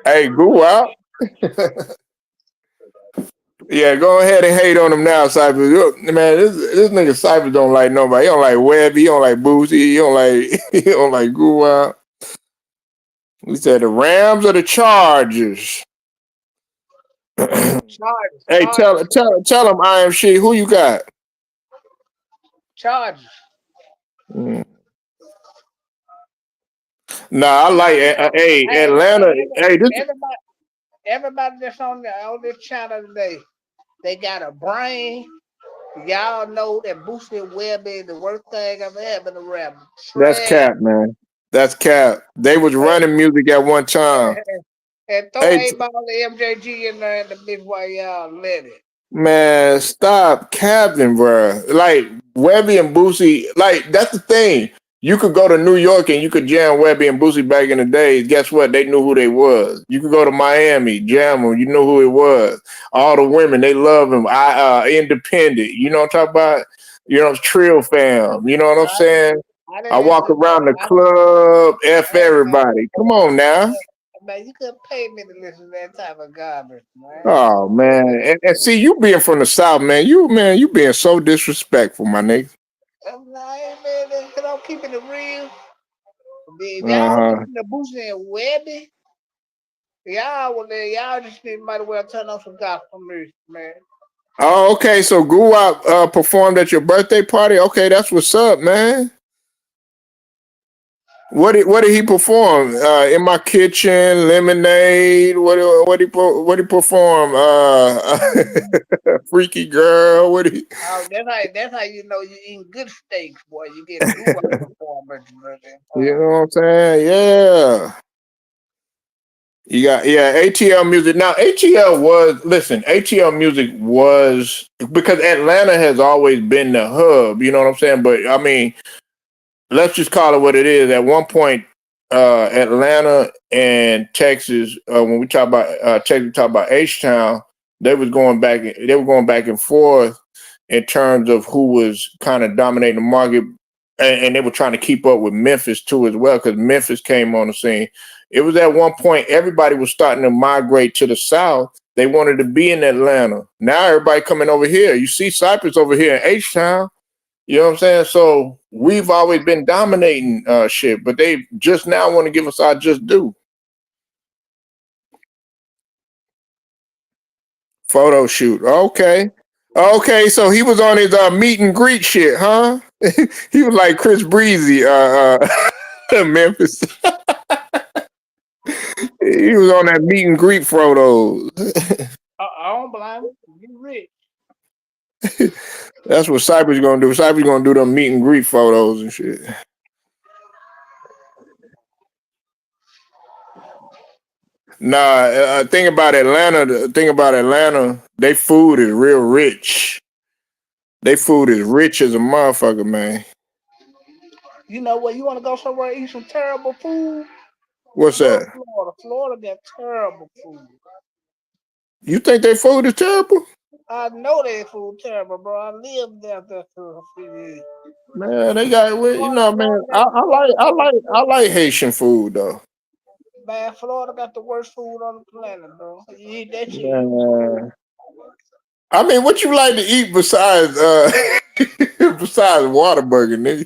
Hey, Goo-Wop. Yeah, go ahead and hate on him now, Cypher. Man, this nigga Cypher don't like nobody. He don't like Webby. He don't like Boosie. He don't like Goo-Wop. We said the Rams or the Chargers. Hey, tell him I am she. Who you got? Chargers. Nah, I like Atlanta. Everybody that's on this channel today, they got a brain. Y'all know that Boosie Webby is the worst thing I've ever had in the rap. That's cap, man. That's cap. They was running music at one time. And throw a ball to MJG in there and the bitch while y'all let it. Man, stop capping, bro. Like Webby and Boosie, like that's the thing. You could go to New York and you could jam Webby and Boosie back in the days. Guess what? They knew who they was. You could go to Miami, jam them. You know who it was. All the women, they love him. Independent. You know what I'm talking about? You know, Trill fam. You know what I'm saying? I walk around the club, F everybody. Come on now. Man, you couldn't pay me to listen to that type of garbage, man. Oh man, and see you being from the South, man. You being so disrespectful, my nigga. I'm keeping it real. If y'all listen to Boosie and Webby, y'all just might as well turn on some gospel music, man. Oh, okay. So Goo-Wop performed at your birthday party. Okay, that's what's up, man. What did he perform? In My Kitchen, Lemonade. What he perform? Freaky Girl. What he? That's how you know you eating good steaks, boy. You get do performance, brother. You know what I'm saying? Yeah. You got ATL music. Now ATL music was because Atlanta has always been the hub, you know what I'm saying? But I mean, let's just call it what it is. At one point, Atlanta and Texas, when we talk about Texas, we talk about H Town, they were going back and forth in terms of who was kind of dominating the market, and they were trying to keep up with Memphis too as well, because Memphis came on the scene. It was at one point everybody was starting to migrate to the south. They wanted to be in Atlanta. Now everybody coming over here. You see Cypress over here in H Town. You know what I'm saying? So we've always been dominating shit, but they just now want to give us our just due. Photo shoot. Okay. Okay, so he was on his meet and greet shit, huh? He was like Chris Breezy, Memphis. He was on that meet and greet photos. I don't blame him. You rich. That's what Cypress gonna do. Cypress gonna do them meet and greet photos and shit. Nah, thing about Atlanta, they food is real rich. They food is rich as a motherfucker, man. You know what? You want to go somewhere and eat some terrible food? What's Go to that? Florida. Florida got terrible food. You think their food is terrible? I know they food terrible, bro. I lived there for a few years. Man, they got you know, man. Florida got the worst I like Haitian food though. Man, Florida got the worst food on the planet, bro. You eat that shit, you Man. I mean, what you like to eat besides besides Whataburger, nigga?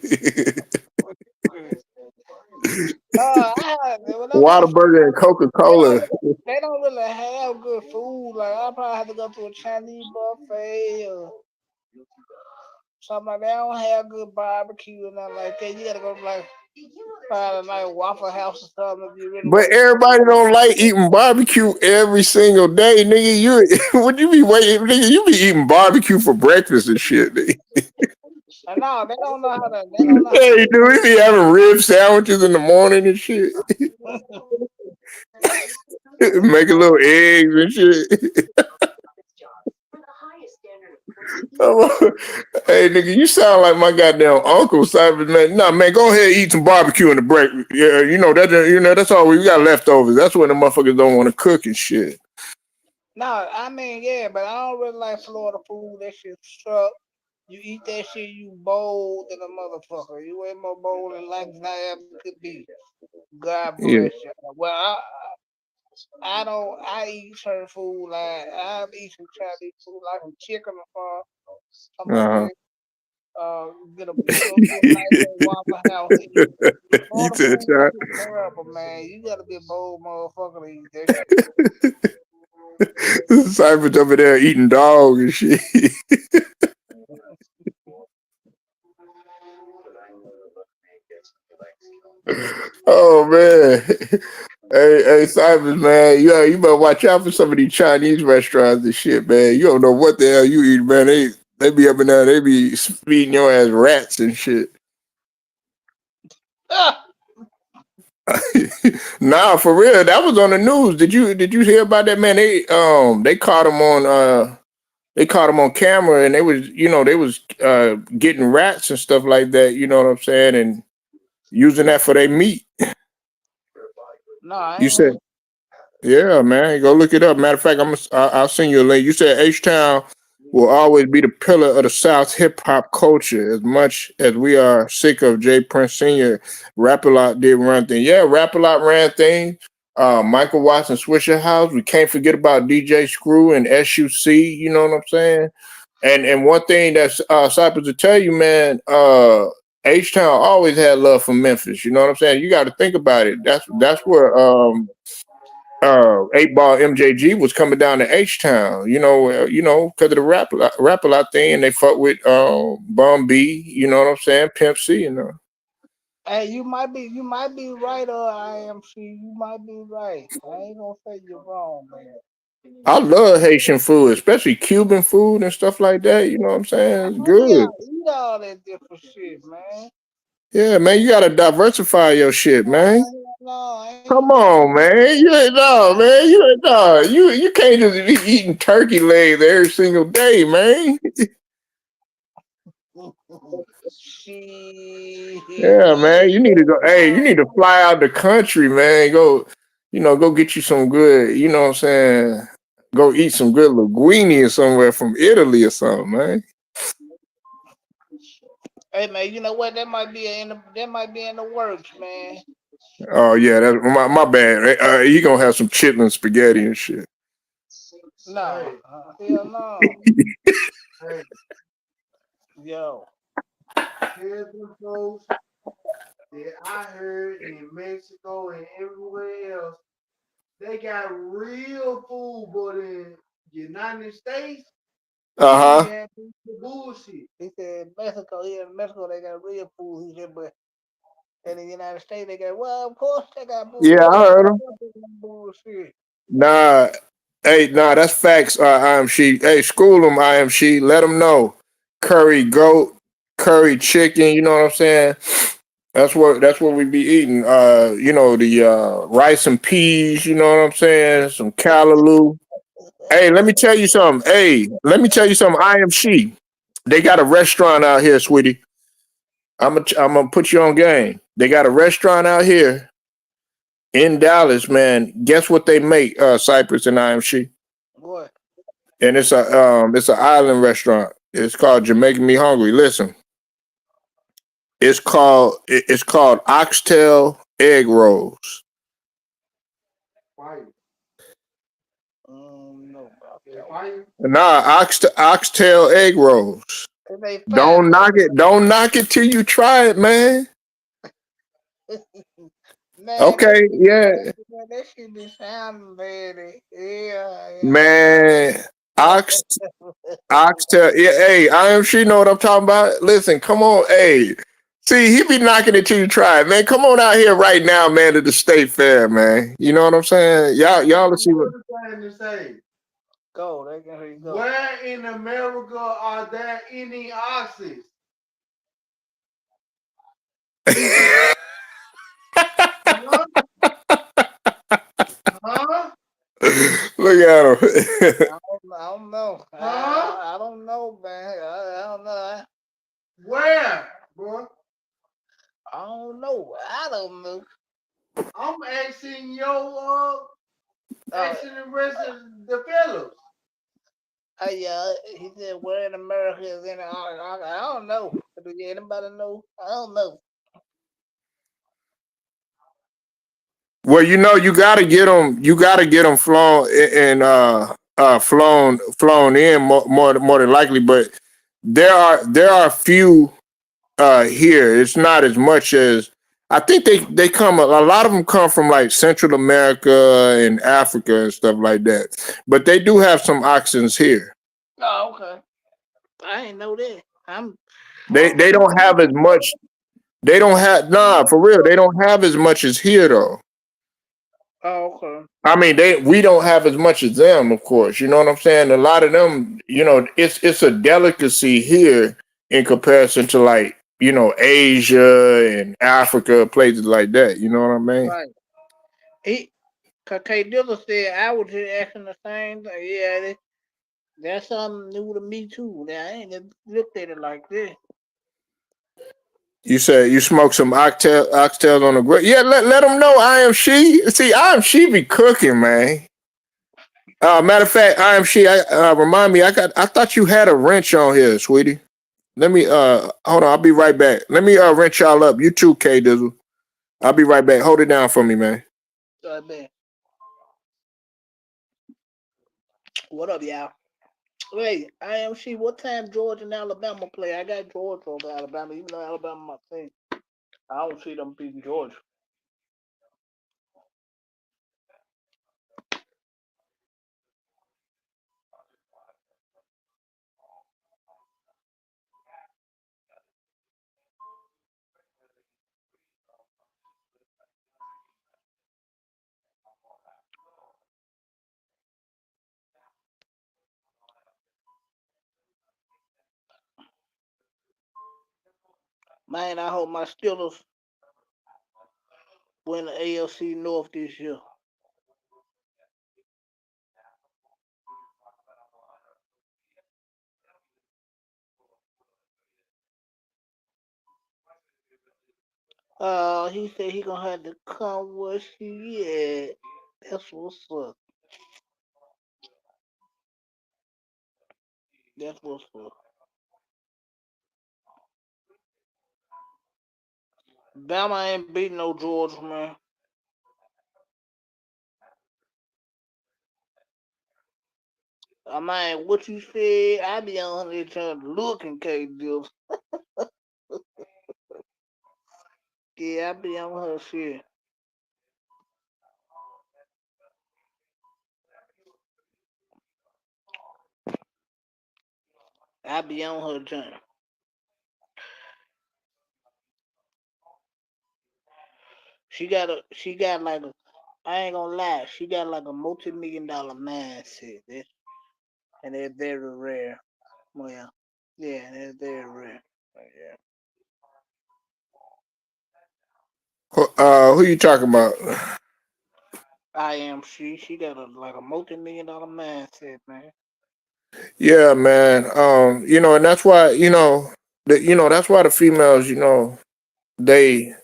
Whataburger and Coca-Cola. They don't really have good food. Like I probably have to go to a Chinese buffet or something like that. They don't have good barbecue and nothing like that. You gotta go to like find a nice Waffle House or something if you really But want. everybody don't like eating barbecue every single day, nigga. You would you be waiting, nigga? You be eating barbecue for breakfast and shit, nigga. No, they don't know how to. They don't know. Hey, dude, we be having rib sandwiches in the morning and shit. Making little eggs and shit. Hey, nigga, you sound like my goddamn uncle, Simon, man. Nah, man, go ahead and eat some barbecue in the break. Yeah, that's all we got leftovers. That's when the motherfuckers don't want to cook and shit. No, I mean, yeah, but I don't really like Florida food. That shit suck. You eat that shit, you bold than a motherfucker. You ain't more bold than life than I ever could be. God bless Yeah. you. Well, I don't. I eat certain food like I eat some Chinese food, like some chicken or something like Uh-huh. that. Get a nice Waffle House. You said that. Terrible, man. You gotta be a bold motherfucker to eat that shit. Cypher's over there eating dog and shit. Oh man. Hey, Cyphers, man, you better watch out for some of these Chinese restaurants and shit, man. You don't know what the hell you eat, man. They be up in there, they be feeding your ass rats and shit. Nah, for real, that was on the news. Did you hear about that, man? They caught him on camera, and they was getting rats and stuff like that. You know what I'm saying, and using that for their meat. No, You said, yeah, man, go look it up. Matter of fact, I'll send you a link. You said H-Town will always be the pillar of the South's hip hop culture. As much as we are sick of J. Prince Sr., Rap-A-Lot did run things. Yeah, Rap-A-Lot ran things. Michael Watson, Swisher House. We can't forget about DJ Screw and SUC. You know what I'm saying? And one thing that's Cypress to tell you, man, H-Town always had love for Memphis. You know what I'm saying? You got to think about it. That's where 8-Ball MJG was coming down to H-Town, because of the Rap-A-Lot thing, and they fuck with Bum B, you know what I'm saying, Pimp C, Hey, you might be right, or IMC. You might be right. I ain't gonna say you're wrong, man. I love Haitian food, especially Cuban food and stuff like that. You know what I'm saying? It's Yeah, good. eat all that different shit, man. Yeah, man, you gotta diversify your shit, man. No, I ain't Come never. on, man. You ain't no, man. You ain't no. You can't just be eating turkey legs every single day, man. Yeah, man. Shit. You need to go. Hey, you need to fly out the country, man. Go, go get you some good. You know what I'm saying? Go eat some good linguine or somewhere from Italy or something, man. Hey, man, you know what? That might be in the works, man. Oh yeah, that's my bad. You gonna have some chitlin spaghetti and shit. No, Hey, hell no. hey, Yo, tell them folks that I heard in Mexico and everywhere else, they got real food, but in United States, they Uh be huh. having the bullshit. he said Mexico. Here in Mexico, they got real food. He said, but in the United States, they got of course they got Yeah, I bullshit. heard him. Bullshit. Nah, hey, nah, that's facts. I am she. Hey, school them. I am she. Let them know. Curry goat, curry chicken. You know what I'm saying? That's what we be eating. The rice and peas. You know what I'm saying? Some callaloo. Hey, let me tell you something. Hey, let me tell you something. I am she. They got a restaurant out here, sweetie. I'm gonna put you on game. They got a restaurant out here in Dallas, man. Guess what they make? Cypress and IMC. What? And it's an island restaurant. It's called Jamaican Me Hungry. Listen, it's called oxtail egg rolls. Fire. No, bro. Yeah, fire. Nah, oxtail egg rolls. It ain't fat, Don't knock it. Don't knock it till you try it, man. man. Okay, yeah, That shit be sounding bad. Yeah. man. Ox Oxtail. Yeah, hey, IMC know what I'm talking about. Listen, come on, hey. See, he be knocking it till you try it, man. Come on out here right now, man, to the state fair, man. You know what I'm saying? Y'all let's see what. Trying to say, Go. There you go. where in America are there any oxes? Huh? Huh? Look at him. I don't know. Huh? I don't know, man. I don't know. Where, bro? I don't know. I don't know. I'm asking Uh, asking the rest of the fellows. yeah, he said, where in America is in I don't know. Do anybody know? I don't know. Well, you gotta get them. You gotta get them flown and flown in more than likely. But there are a few here. It's not as much as I think they come. A lot of them come from like Central America and Africa and stuff like that. But they do have some oxens here. Oh, okay. I ain't know that. They I'm they from don't have as much. They don't have for real. They don't have as much as here though. Oh, okay. I mean, we don't have as much as them, of course. You know what I'm saying? A lot of them, it's a delicacy here in comparison to like Asia and Africa, places like that. You know what I mean? Right. He, K. Dilla said, I was just asking the same thing. Yeah, that's something new to me too. Now, I ain't never looked at it like this. You said you smoke some oxtails on the grill. Yeah, let them know I am she. See, I am she be cooking, man. Matter of fact, I am she. Remind me, I thought you had a wrench on here, sweetie. Let me hold on. I'll be right back. Let me wrench y'all up. You too, K Dizzle. I'll be right back. Hold it down for me, man. Man, what up, y'all? Wait, IMC, what time Georgia and Alabama play? I got Georgia over Alabama, even though Alabama my team. I don't see them beating Georgia. Man, I hope my Steelers win the AFC North this year. He said he gonna have to come where she at. That's what's up. That's what's up. Bama ain't beating no Georgia, man. I mean, what you said, I be on there trying to look in case deals. Yeah, I be on her shit. I be on her journey. She got like a, I ain't gonna lie, she got like a multi-million-dollar mindset. And they're very rare. Well, yeah, they're very rare. Yeah. Who you talking about? I am she got like a multi-million-dollar mindset, man. Yeah, man. And that's why, that's why the females, they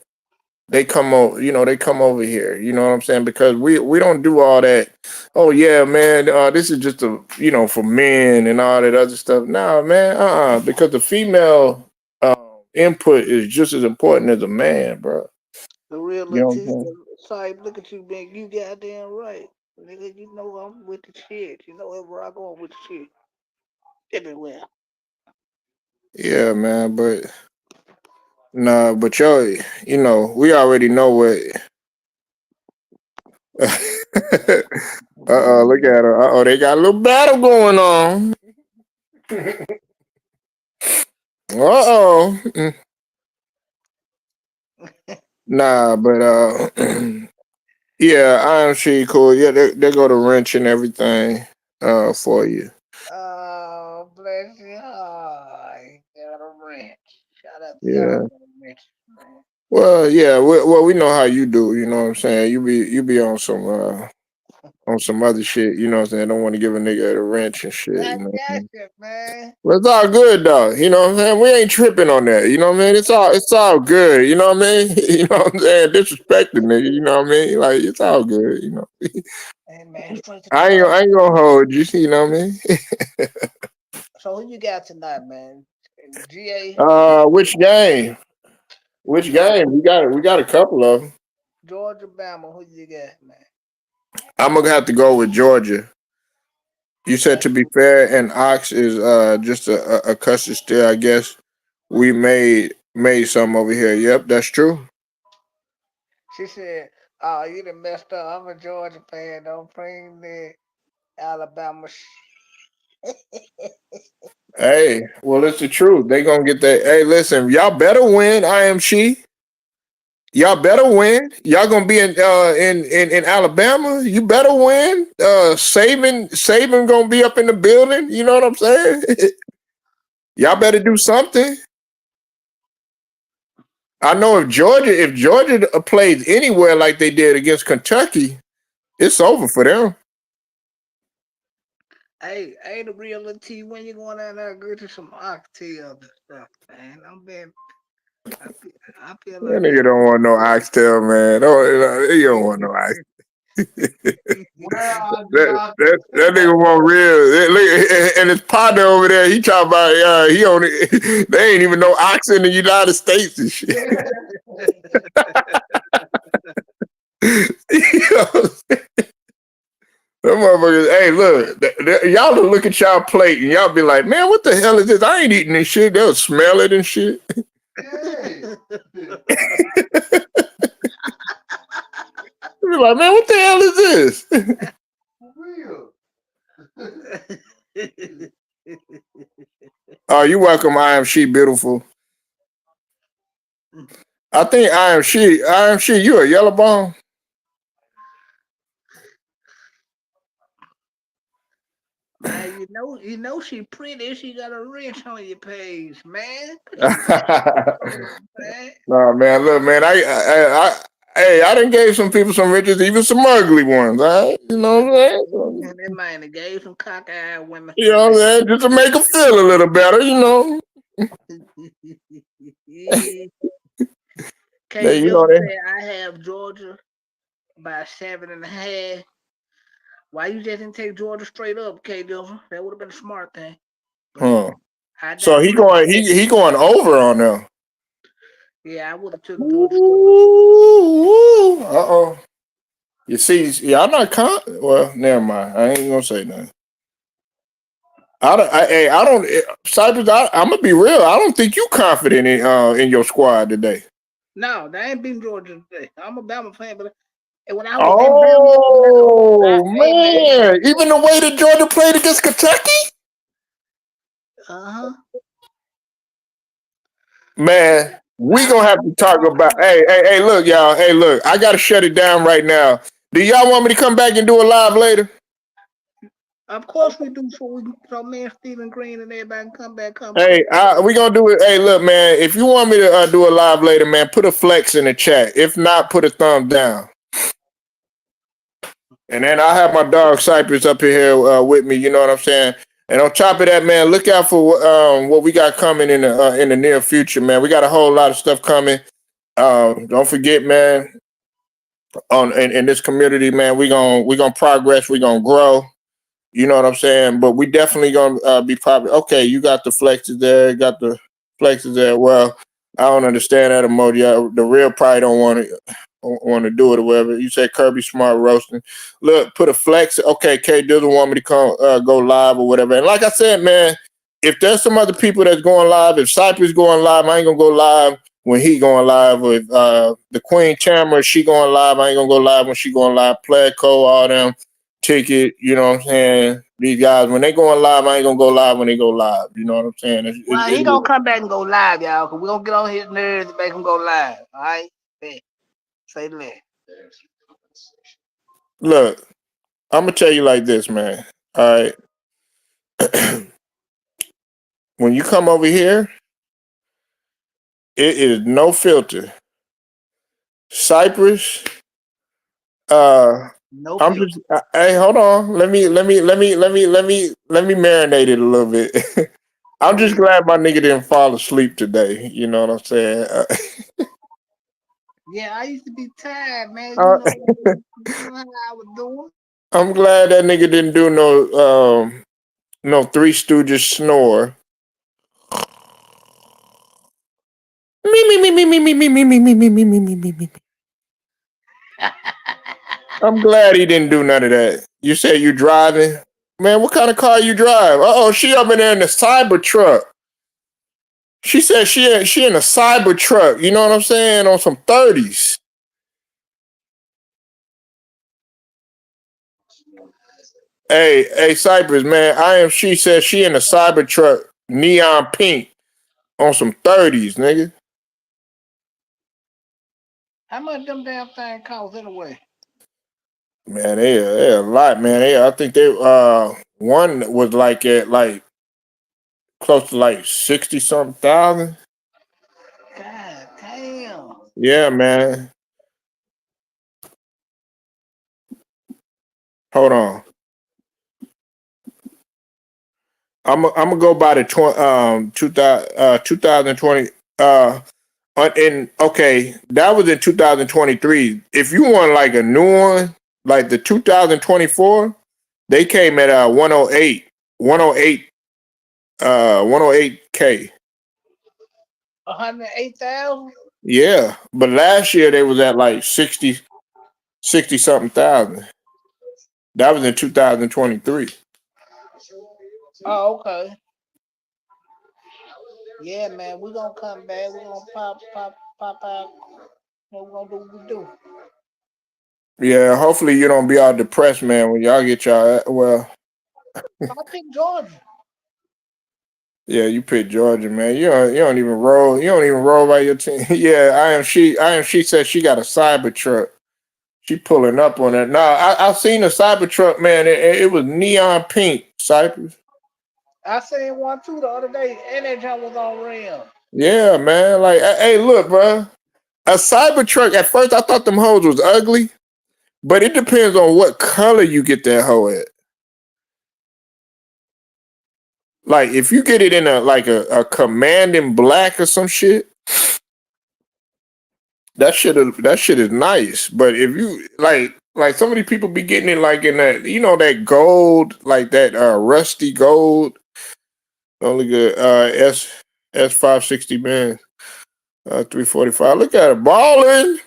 they come over, they come over here. You know what I'm saying? Because we don't do all that. Oh yeah, man. This is just for men and all that other stuff. Nah, man. Because the female input is just as important as a man, bro. The real You know what I'm Leticia, saying? sorry, look at you, man. You goddamn right. Nigga, you know I'm with the shit. You know wherever I go, I'm with the shit. Everywhere. Yeah, man. But nah, but yo, we already know what. Look at her. They got a little battle going on. Mm. Nah, but yeah, I am she cool. Yeah, they go to wrench and everything for you. Oh, bless your heart. Got a wrench. Shout out to y'all Yeah. for the wrench, man. Well, yeah. We know how you do. You know what I'm saying? You be on some other shit. You know what I'm saying? I don't want to give a nigga a wrench and shit. I You know what I got mean? you, man. Well, it's all good though. You know what I'm saying? We ain't tripping on that. You know what I mean? It's all good. You know what I mean? You know what I'm saying? Disrespecting nigga. You know what I mean? Like it's all good. Hey, man, straight to the I ain't top. I ain't gonna hold you. You know what I mean? So who you got tonight, man? GA, Which game? Which Georgia, game? We got a couple of them. Georgia, Bama. Who you got, man? I'm gonna have to go with Georgia. You said Okay. to be fair, and Ox is just a custard still. I guess we made some over here. Yep, that's true. She said, "Oh, you done messed up. I'm a Georgia fan. Don't bring the Alabama Hey, well, it's the truth. They gonna get that. Hey, listen, y'all better win. I am she. Y'all better win. Y'all gonna be in Alabama. You better win. Saban gonna be up in the building. You know what I'm saying? Y'all better do something. I know if Georgia plays anywhere like they did against Kentucky, it's over for them. Hey, the real T, when you going down there, get you some oxtails and stuff, man. I feel That like nigga that. don't want no oxtail, man. He don't want no ox. Where are the That nigga want real. And his partner over there, he talking about he only they ain't even no ox in the United States and shit. You know? Them motherfuckers, hey, look, y'all look at y'all plate and y'all be like, man, what the hell is this? I ain't eating this shit. They'll smell it and shit. Yeah. Be like, man, what the hell is this? For real. Oh, you welcome, I am she beautiful. I think I am she, you a yellow bone? Man, you You know she pretty. She got a wrench on your page, man. Put your man. No, man, look, man, hey, I done gave some people some riches, even some ugly ones, all right? You know what I'm saying? And that man gave some cockeyed women. You know what I'm saying? Just to make them feel a little better, you know. K. You know Dillon that. said I have Georgia by 7.5. Why you just didn't take Georgia straight up, K. Dillon? That would have been a smart thing. Huh. I So he going over on them. Yeah, I would have took Georgia straight up. Ooh, uh-oh. You see, yeah, I'm not well, never mind. I ain't gonna say nothing. I don't, Cypress, I'm gonna be real. I don't think you confident in your squad today. No, they ain't beating Georgia today. I'm a Bama fan, but when I was Oh in Bama, man, even the way that Georgia played against Kentucky, man, we gonna have to talk about. Hey, look, y'all. Hey, look, I gotta shut it down right now. Do y'all want me to come back and do a live later? Of course we do. So me and Stephen Green and everybody can come back. Hey, we gonna do it. Hey, look, man. If you want me to do a live later, man, put a flex in the chat. If not, put a thumbs down. And then I have my dog Cypress up here with me. You know what I'm saying? And on top of that, man, look out for what we got coming in the near future, man. We got a whole lot of stuff coming. Don't forget, man. In this community, man, we gonna progress. We gonna grow. You know what I'm saying? But we definitely gonna be popular. Okay, you got the flexes there. Got the flexes there. Well, I don't understand that emoji. The real probably don't want to do it or whatever. You say Kirby Smart roasting. Look, put a flex. Okay, K doesn't want me to come go live or whatever. And like I said, man, if there's some other people that's going live, if Cypress going live, I ain't gonna go live when he going live. With the Queen Chamber, she going live, I ain't gonna go live when she going live. Pleco, all them. Ticket, you know what I'm saying? These guys, when they going live, I ain't gonna go live when they go live. You know what I'm saying? Well, he gonna come back and go live, y'all, because we're gonna get on his nerves and make him go live. All right? Hey, say that. Look, I'm gonna tell you like this, man. All right. When you come over here, it is no filter. Cypress, no I'm filter. just hey, hold on. Let me marinate it a little bit. I'm just glad my nigga didn't fall asleep today. You know what I'm saying? Yeah, I used to be tired, man. You know how I was doing. I'm glad that nigga didn't do no Three Stooges snore. Me. I'm glad he didn't do none of that. You said you driving? Man, what kind of car you drive? Uh-oh, she up in there in the cyber truck. She said she in a cyber truck. You know what I'm saying? On some 30s. Hey, Cypress, man. She said she in a cyber truck, neon pink, on some 30s, nigga. How much them damn thing cost anyway? Man, they a lot, man. I think they one was like at like close to like 60 something thousand. God damn. Yeah, man. Hold on. I'm gonna go by the 2020 okay, that was in 2023. If you want like a new one, like the 2024, they came at 108 108K. 108,000? Yeah, but last year they was at like 60 something thousand. That was in 2023. Oh, okay. Yeah, man, we gonna come back. We gonna pop out. And we gonna do what we do. Yeah, hopefully you don't be all depressed, man, when y'all get y'all well. I pick Georgia. Yeah, you picked Georgia, man. You don't even roll. You don't even roll by your team. Yeah, I am. She said she got a cyber truck. She pulling up on that. Nah, I seen a cyber truck, man. It was neon pink, Cypress. I seen one too the other day, and that jump was on rim. Yeah, man. Like, hey, look, bro. A Cybertruck. At first, I thought them hoes was ugly, but it depends on what color you get that hoe at. Like, if you get it in a commanding black or some shit, that shit is nice. But if you like some of these people be getting it like in that, that gold, like that rusty gold. Only good S560 man. 345. Look at it. Baller.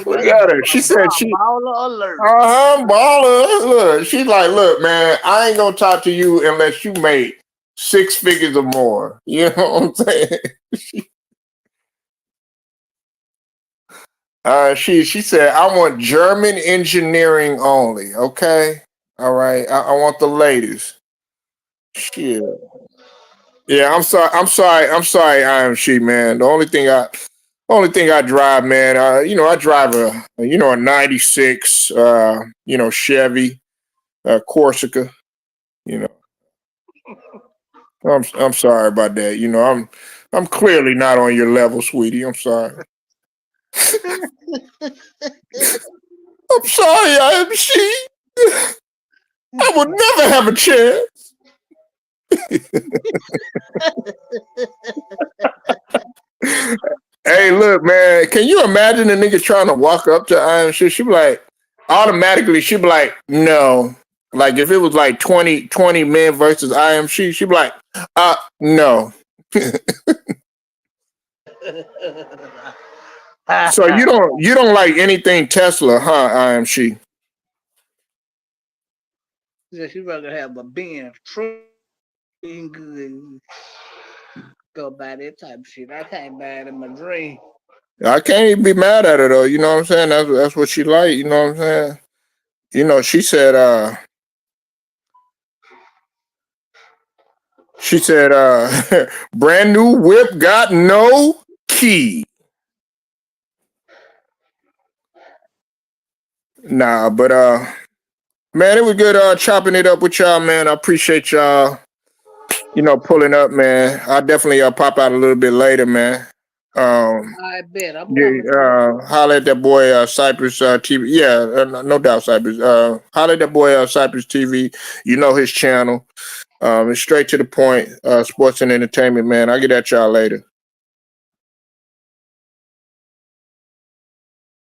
Look at her. She said she Baller alert. baller. Look, she's like, look, man, I ain't gonna talk to you unless you make 6 figures or more. You know what I'm saying? She said, I want German engineering only. Okay. All right. I want the ladies. Shit. Yeah, I'm sorry, I am she, man. The only thing I drive, man, I drive a 96 Chevy Corsica, you know. I'm sorry about that. I'm clearly not on your level, sweetie. I'm sorry. I'm sorry, I am she. I would never have a chance. Hey, look, man. Can you imagine a nigga trying to walk up to I am she? She be like, automatically, she be like, no. Like if it was like 20 men versus I am she'd be like, no. So you don't like anything Tesla, huh? I am she. Yeah, she rather have a Benz truck good. Go buy that type of shit. I can't buy it in my dream. I can't even be mad at her though. You know what I'm saying? That's what she like. You know what I'm saying? She said, brand new whip got no key. Nah, but man, it was good chopping it up with y'all, man. I appreciate y'all, pulling up, man. I'll definitely pop out a little bit later, man. I bet. I'm Holler at that boy Cypress TV. Yeah, no doubt, Cypress. Holler at that boy Cypress TV. You know his channel. It's straight to the point. Sports and entertainment, man. I'll get at y'all later.